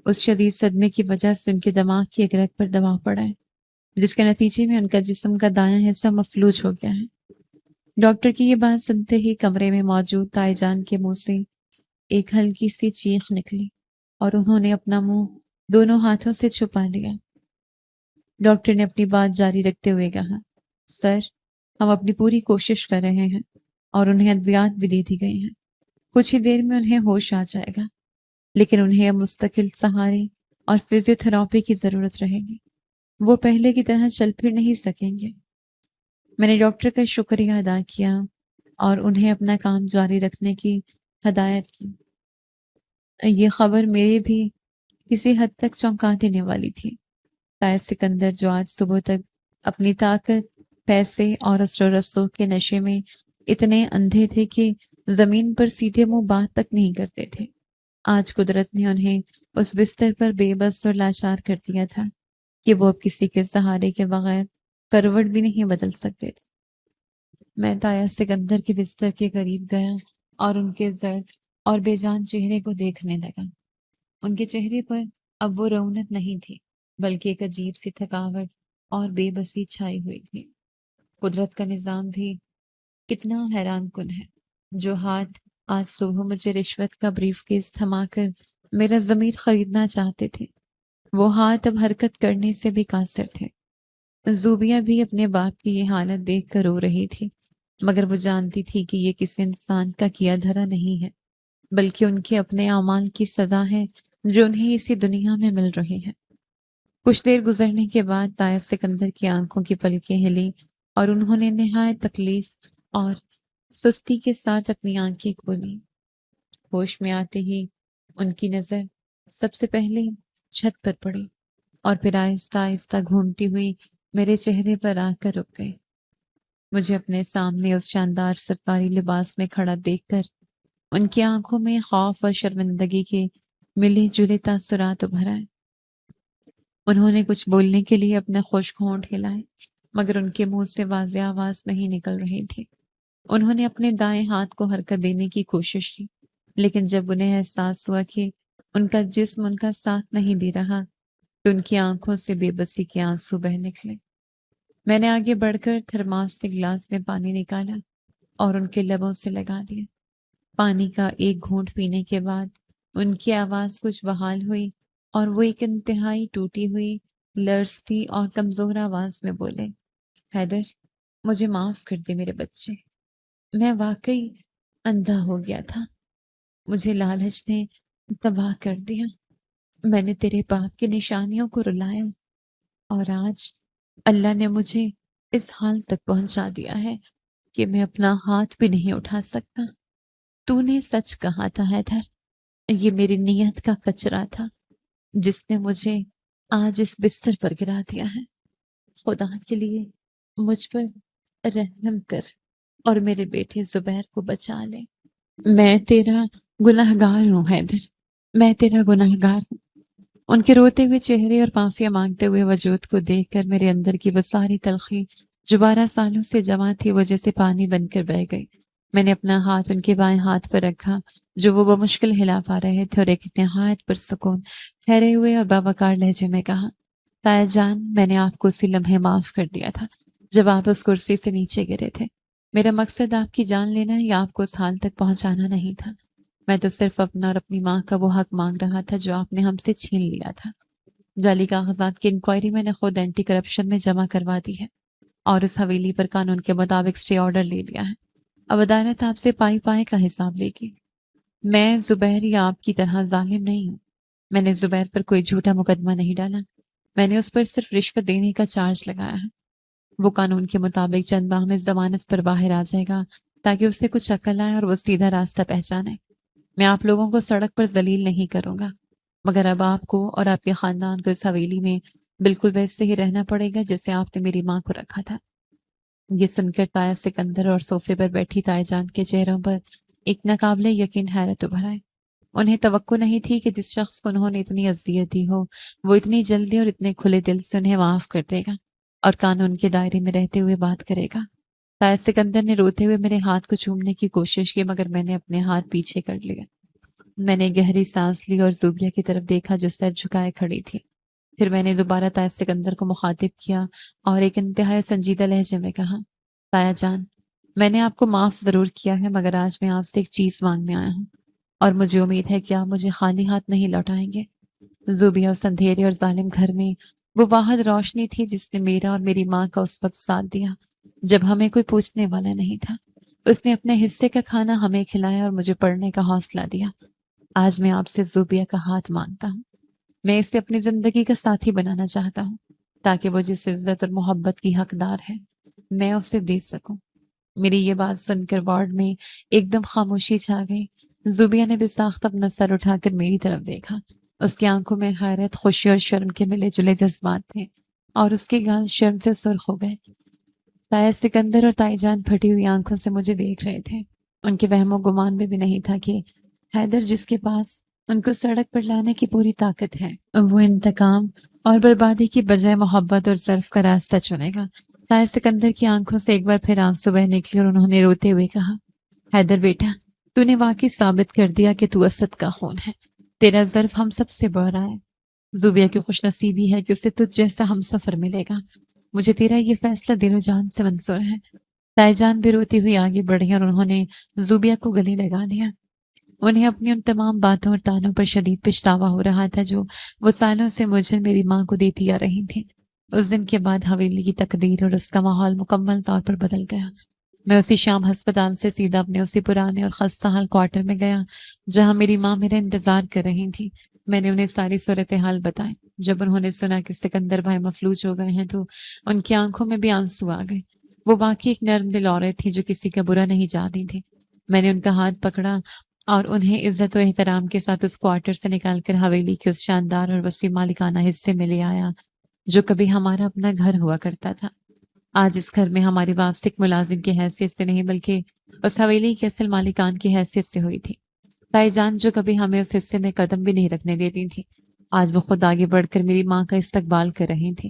اس شدید صدمے کی وجہ سے ان کے دماغ کی ایک رگ پر دباؤ پڑا ہے، جس کے نتیجے میں ان کا جسم کا دایاں حصہ مفلوج ہو گیا ہے۔ ڈاکٹر کی یہ بات سنتے ہی کمرے میں موجود تائی جان کے منہ سے ایک ہلکی سی چیخ نکلی اور انہوں نے اپنا منہ دونوں ہاتھوں سے چھپا لیا۔ ڈاکٹر نے اپنی بات جاری رکھتے ہوئے کہا، سر، ہم اپنی پوری کوشش کر رہے ہیں اور انہیں ادویات بھی دے دی گئی ہیں۔ کچھ ہی دیر میں انہیں ہوش آ جائے گا، لیکن انہیں اب مستقل سہارے اور فزیو تھراپی کی ضرورت رہے گی۔ وہ پہلے کی طرح چل پھر نہیں سکیں گے۔ میں نے ڈاکٹر کا شکریہ ادا کیا اور انہیں اپنا کام جاری رکھنے کی ہدایت کی۔ یہ خبر میرے بھی کسی حد تک چونکا دینے والی تھی۔ طاہر سکندر جو آج صبح تک اپنی طاقت، پیسے اور اثر و رسوخ کے نشے میں اتنے اندھے تھے کہ زمین پر سیدھے منہ بات تک نہیں کرتے تھے، آج قدرت نے انہیں اس بستر پر بے بس اور لاچار کر دیا تھا کہ وہ اب کسی کے سہارے کے بغیر کروٹ بھی نہیں بدل سکتے تھے۔ میں طاہر سکندر کے بستر کے قریب گیا اور ان کے زرد اور بے جان چہرے کو دیکھنے لگا۔ ان کے چہرے پر اب وہ رونق نہیں تھی، بلکہ ایک عجیب سی تھکاوٹ اور بے بسی چھائی ہوئی تھی۔ قدرت کا نظام بھی کتنا حیران کن ہے۔ جو ہاتھ آج صبح مجھے رشوت کا بریف کیس تھما کر میرا ضمیر خریدنا چاہتے تھے، وہ ہاتھ اب حرکت کرنے سے بھی قاصر تھے۔ زوبیہ بھی اپنے باپ کی یہ حالت دیکھ کر رو رہی تھی، مگر وہ جانتی تھی کہ یہ کسی انسان کا کیا دھرا نہیں ہے، بلکہ ان کے اپنے اعمال کی سزا ہے جو انہیں اسی دنیا میں مل رہی ہے۔ کچھ دیر گزرنے کے بعد طاہر سکندر کی آنکھوں کی پلکیں ہلی اور انہوں نے نہایت تکلیف اور سستی کے ساتھ اپنی آنکھیں کھولی۔ ہوش میں آتے ہی ان کی نظر سب سے پہلے چھت پر پڑی اور پھر آہستہ آہستہ گھومتی ہوئی میرے چہرے پر آ کر رک گئی۔ مجھے اپنے سامنے اس شاندار سرکاری لباس میں کھڑا دیکھ کر ان کی آنکھوں میں خوف اور شرمندگی کے ملے جلے تاثرات ابھر آئے۔ انہوں نے کچھ بولنے کے لیے اپنے خشک ہونٹ ہلائے مگر ان کے منہ سے واضح آواز نہیں نکل رہی تھی۔ انہوں نے اپنے دائیں ہاتھ کو حرکت دینے کی کوشش کی لیکن جب انہیں احساس ہوا کہ ان کا جسم ان کا ساتھ نہیں دے رہا تو ان کی آنکھوں سے بے بسی کے آنسو بہہ نکلے۔ میں نے آگے بڑھ کر تھرماس سے گلاس میں پانی نکالا اور ان کے لبوں سے لگا دیا۔ پانی کا ایک گھونٹ پینے کے بعد ان کی آواز کچھ بحال ہوئی اور وہ ایک انتہائی ٹوٹی ہوئی لرزتی اور کمزور آواز میں بولے، حیدر مجھے معاف کر دے میرے بچے، میں واقعی اندھا ہو گیا تھا، مجھے لالچ نے تباہ کر دیا، میں نے تیرے باپ کی نشانیوں کو رلایا اور آج اللہ نے مجھے اس حال تک پہنچا دیا ہے کہ میں اپنا ہاتھ بھی نہیں اٹھا سکتا۔ تو نے سچ کہا تھا حیدر، یہ میری نیت کا کچرا تھا جس نے مجھے آج اس بستر پر گرا دیا ہے۔ خدا کے لیے مجھ پر رحم کر اور میرے بیٹے زبیر کو بچا لے۔ میں تیرا گناہگار ہوں حیدر، میں تیرا گناہگار ہوں۔ ان کے روتے ہوئے چہرے اور معافیا مانگتے ہوئے وجود کو دیکھ کر میرے اندر کی وہ ساری تلخی جو 12 سالوں سے جمع تھی وہ جیسے پانی بن کر بہہ گئی۔ میں نے اپنا ہاتھ ان کے بائیں ہاتھ پر رکھا جو وہ بمشکل ہلا پا رہے تھے اور ایک نہایت پرسکون ٹھہرے ہوئے اور باوقار لہجے میں کہا، تایا جان میں نے آپ کو اسی لمحے معاف کر دیا تھا جب آپ اس کرسی سے نیچے گرے تھے۔ میرا مقصد آپ کی جان لینا یا آپ کو اس حال تک پہنچانا نہیں تھا۔ میں تو صرف اپنا اور اپنی ماں کا وہ حق مانگ رہا تھا جو آپ نے ہم سے چھین لیا تھا۔ جعلی کاغذات کی انکوائری میں نے خود اینٹی کرپشن میں جمع کروا دی ہے اور اس حویلی پر قانون کے مطابق اسٹے آرڈر لے لیا ہے۔ اب عدالت آپ سے پائی پائے کا حساب لے گی۔ میں زبیر یا آپ کی طرح ظالم نہیں ہوں۔ میں نے زبیر پر کوئی جھوٹا مقدمہ نہیں ڈالا، میں نے اس پر صرف رشوت دینے کا چارج لگایا ہے۔ وہ قانون کے مطابق چند ماہ میں ضمانت پر باہر آ جائے گا تاکہ اس سے کچھ عقل آئے اور وہ سیدھا راستہ پہچانے۔ میں آپ لوگوں کو سڑک پر ذلیل نہیں کروں گا مگر اب آپ کو اور آپ کے خاندان کو اس حویلی میں بالکل ویسے ہی رہنا پڑے گا جیسے آپ نے میری ماں کو رکھا تھا۔ یہ سن کر تایا سکندر اور صوفے پر بیٹھی تایا جان کے چہروں پر ایک ناقابل یقین حیرت ابھر آئی۔ انہیں توقع نہیں تھی کہ جس شخص کو انہوں نے اتنی اذیت دی ہو وہ اتنی جلدی اور اتنے کھلے دل سے انہیں معاف کر دے گا اور قانون کے دائرے میں رہتے ہوئے بات کرے گا۔ تایا سکندر نے روتے ہوئے میرے ہاتھ کو چومنے کی کوشش کی مگر میں نے اپنے ہاتھ پیچھے کر لیا۔ میں نے گہری سانس لی اور زوبیہ کی طرف دیکھا جو سر جھکائے کھڑی تھی۔ پھر میں نے دوبارہ تایا سکندر کو مخاطب کیا اور ایک انتہائی سنجیدہ لہجے میں کہا، تایا جان میں نے آپ کو معاف ضرور کیا ہے مگر آج میں آپ سے ایک چیز مانگنے آیا ہوں اور مجھے امید ہے کہ آپ مجھے خالی ہاتھ نہیں لوٹائیں گے۔ زوبیہ اس اندھیرے اور ظالم گھر میں وہ واحد روشنی تھی جس نے میرا اور میری ماں کا اس وقت ساتھ دیا جب ہمیں کوئی پوچھنے والا نہیں تھا۔ اس نے اپنے حصے کا کھانا ہمیں کھلایا اور مجھے پڑھنے کا حوصلہ دیا۔ آج میں آپ سے زوبیہ کا ہاتھ مانگتا ہوں۔ میں اسے اپنی زندگی کا ساتھی بنانا چاہتا ہوں تاکہ وہ جس عزت اور محبت کی حقدار ہے میں اسے دے سکوں۔ میری یہ بات سن کر وارڈ میں ایک دم خاموشی چھا گئی۔ زوبیہ نے بے ساخت اپنا سر اٹھا کر میری طرف دیکھا۔ اس کی آنکھوں میں حیرت، خوشی اور شرم کے ملے جلے جذبات تھے اور اس کے گال شرم سے سرخ ہو گئے۔ تایا سکندر اور تائی جان پھٹی ہوئی آنکھوں سے مجھے دیکھ رہے تھے۔ ان کے وہم و گمان میں بھی نہیں تھا کہ حیدر جس کے پاس ان کو سڑک پر لانے کی پوری طاقت ہے وہ انتقام اور بربادی کی بجائے محبت اور ظرف کا راستہ چنے گا۔ تایا سکندر کی آنکھوں سے ایک بار پھر آنسو بہہ نکلی اور انہوں نے روتے ہوئے کہا، حیدر بیٹا تو نے واقعی ثابت کر دیا کہ تو اسد کا خون ہے، تیرا ظرف ہم سب سے بڑھ رہا ہے۔ زوبیہ کی خوش نصیبی ہے کہ اسے تجھ جیسا ہم سفر ملے گا۔ مجھے تیرا یہ فیصلہ دل و جان سے منظور ہے۔ تائی جان بھی روتی ہوئی آگے بڑھی اور انہوں نے زوبیہ کو گلے لگا دیا۔ انہیں اپنی ان تمام باتوں اور تانوں پر شدید پچھتاوا ہو رہا تھا جو وہ سالوں سے مجھے میری ماں کو دیتی آ رہی تھی۔ اس دن کے بعد حویلی کی تقدیر اور اس کا ماحول مکمل طور پر بدل گیا۔ میں اسی شام ہسپتال سے سیدھا اپنے اسی پرانے اور خستہ حال کوارٹر میں گیا جہاں میری ماں میرا انتظار کر رہی تھی۔ میں نے انہیں ساری صورتحال بتائی۔ جب انہوں نے سنا کہ سکندر بھائی مفلوج ہو گئے ہیں تو ان کی آنکھوں میں بھی آنسو آ گئے۔ وہ واقعی ایک نرم دل عورت تھی جو کسی کا برا نہیں چاہتی تھی۔ میں نے ان کا ہاتھ پکڑا اور انہیں عزت و احترام کے ساتھ اس کوارٹر سے نکال کر حویلی کے اس شاندار اور وسیع مالکانہ حصے میں لے آیا جو کبھی ہمارا اپنا گھر ہوا کرتا تھا۔ آج اس گھر میں ہماری واپسی ایک ملازم کی حیثیت سے نہیں بلکہ اس حویلی کے اصل مالکان کی حیثیت سے ہوئی تھی۔ تائی جان جو کبھی ہمیں اس حصے میں قدم بھی نہیں رکھنے دیتی تھی آج وہ خود آگے بڑھ کر میری ماں کا استقبال کر رہی تھی۔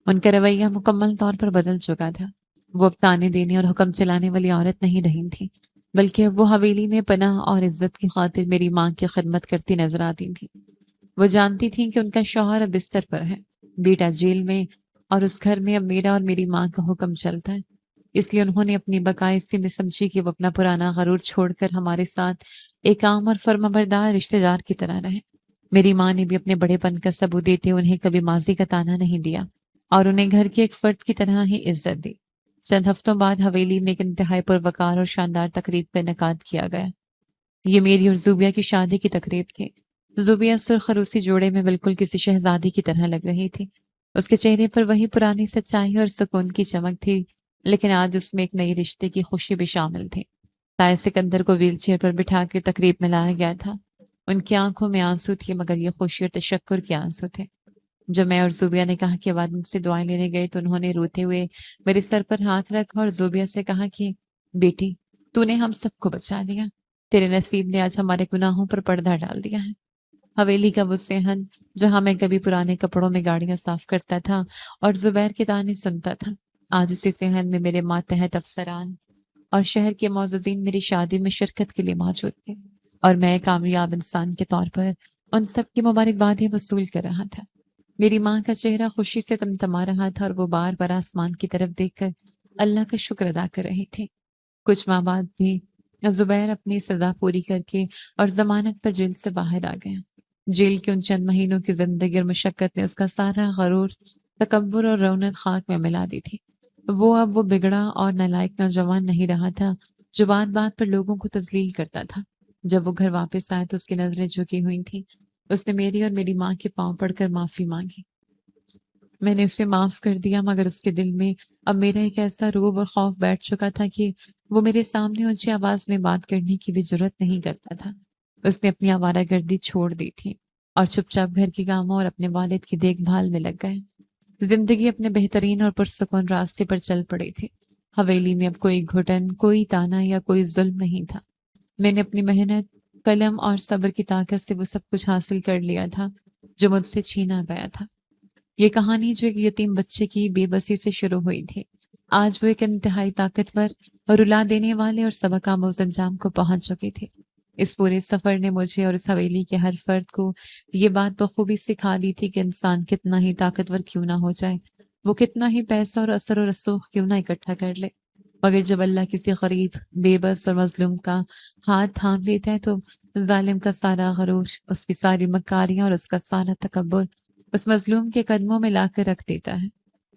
ان کا رویہ مکمل طور پر بدل چکا تھا۔ وہ اب تانے دینے اور حکم چلانے والی عورت نہیں رہی تھی، بلکہ وہ حویلی میں پناہ اور عزت کی خاطر میری ماں کی خدمت کرتی نظر آتی تھی۔ وہ جانتی تھیں کہ ان کا شوہر اب بستر پر ہے، بیٹا جیل میں، اور اس گھر میں اب میرا اور میری ماں کا حکم چلتا ہے۔ اس لیے انہوں نے اپنی بقائے میں سمجھی کہ وہ اپنا پرانا غرور چھوڑ کر ہمارے ساتھ ایک عام اور فرمانبردار رشتہ دار کی طرح رہے۔ میری ماں نے بھی اپنے بڑے پن کا ثبوت دیتے انہیں کبھی ماضی کا تانا نہیں دیا اور انہیں گھر کے ایک فرد کی طرح ہی عزت دی۔ چند ہفتوں بعد حویلی میں ایک انتہائی پروقار اور شاندار تقریب کا انعقاد کیا گیا۔ یہ میری اور زوبیہ کی شادی کی تقریب تھی۔ زوبیہ سرخ روسی جوڑے میں بالکل کسی شہزادی کی طرح لگ رہی تھی۔ اس کے چہرے پر وہی پرانی سچائی اور سکون کی چمک تھی، لیکن آج اس میں ایک نئی رشتے کی خوشی بھی شامل تھی۔ طاہر سکندر کو ویل چیئر پر بٹھا کے تقریب میں لایا گیا تھا۔ ان کی آنکھوں میں آنسو تھے، مگر یہ خوشی اور تشکر کے آنسو تھے۔ جب میں اور زوبیہ نے کہا کہ بعد مجھ سے دعائیں لینے گئے تو انہوں نے روتے ہوئے میرے سر پر ہاتھ رکھا اور زوبیہ سے کہا کہ بیٹی، تو نے ہم سب کو بچا لیا۔ تیرے نصیب نے آج ہمارے گناہوں پر پردہ ڈال دیا ہے۔ حویلی کا وہ صحن جہاں میں کبھی پرانے کپڑوں میں گاڑیاں صاف کرتا تھا اور زبیر کے تانے سنتا تھا، آج اسی صحن میں میرے ماتحت افسران اور شہر کے معززین میری شادی میں شرکت کے لیے موجود تھے، اور میں کامیاب انسان کے طور پر ان سب کی مبارکبادیں وصول کر رہا تھا۔ میری ماں کا چہرہ خوشی سے تمتما رہا تھا اور وہ بار بار آسمان کی طرف دیکھ کر اللہ کا شکر ادا کر رہی تھی۔ کچھ ماہ بعد بھی زبیر اپنی سزا پوری کر کے اور ضمانت پر جیل سے باہر آ گیا۔ جیل کے ان چند مہینوں کی زندگی اور مشقت نے اس کا سارا غرور، تکبر اور رونق خاک میں ملا دی تھی۔ وہ بگڑا اور نالائق نوجوان نہیں رہا تھا جو بات بات پر لوگوں کو تذلیل کرتا تھا۔ جب وہ گھر واپس آئے تو اس کی نظریں جھکی ہوئی تھیں۔ اس نے میری اور میری ماں کے پاؤں پڑ کر معافی مانگی۔ میں نے اسے معاف کر دیا، مگر اس کے دل میں اب میرا ایک ایسا روب اور خوف بیٹھ چکا تھا کہ وہ میرے سامنے اونچی آواز میں بات کرنے کی بھی جرات نہیں کرتا تھا۔ اس نے اپنی آوارہ گردی چھوڑ دی تھی اور چپ چاپ گھر کے کاموں اور اپنے والد کی دیکھ بھال میں لگ گئے۔ زندگی اپنے بہترین اور پرسکون راستے پر چل پڑی تھی۔ حویلی میں اب کوئی گھٹن، کوئی تانا یا کوئی ظلم نہیں تھا۔ میں نے اپنی محنت، قلم اور صبر کی طاقت سے وہ سب کچھ حاصل کر لیا تھا جو مجھ سے چھینا گیا تھا۔ یہ کہانی جو ایک یتیم بچے کی بے بسی سے شروع ہوئی تھی، آج وہ ایک انتہائی طاقتور اور رلا دینے والے اور سبق آموز انجام کو پہنچ چکی تھی۔ اس پورے سفر نے مجھے اور اس حویلی کے ہر فرد کو یہ بات بخوبی سکھا دی تھی کہ انسان کتنا ہی طاقتور کیوں نہ ہو جائے، وہ کتنا ہی پیسہ اور اثر و رسوخ کیوں نہ اکٹھا کر لے، مگر جب اللہ کسی غریب، بے بس اور مظلوم کا ہاتھ تھام لیتا ہے تو ظالم کا سارا غرور، اس کی ساری مکاریاں اور اس کا سارا تکبر اس مظلوم کے قدموں میں لا کر رکھ دیتا ہے۔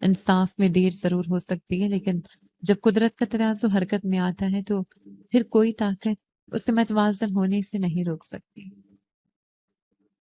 انصاف میں دیر ضرور ہو سکتی ہے، لیکن جب قدرت کا ترازو حرکت میں آتا ہے تو پھر کوئی طاقت اسے متوازن ہونے سے نہیں روک سکتی۔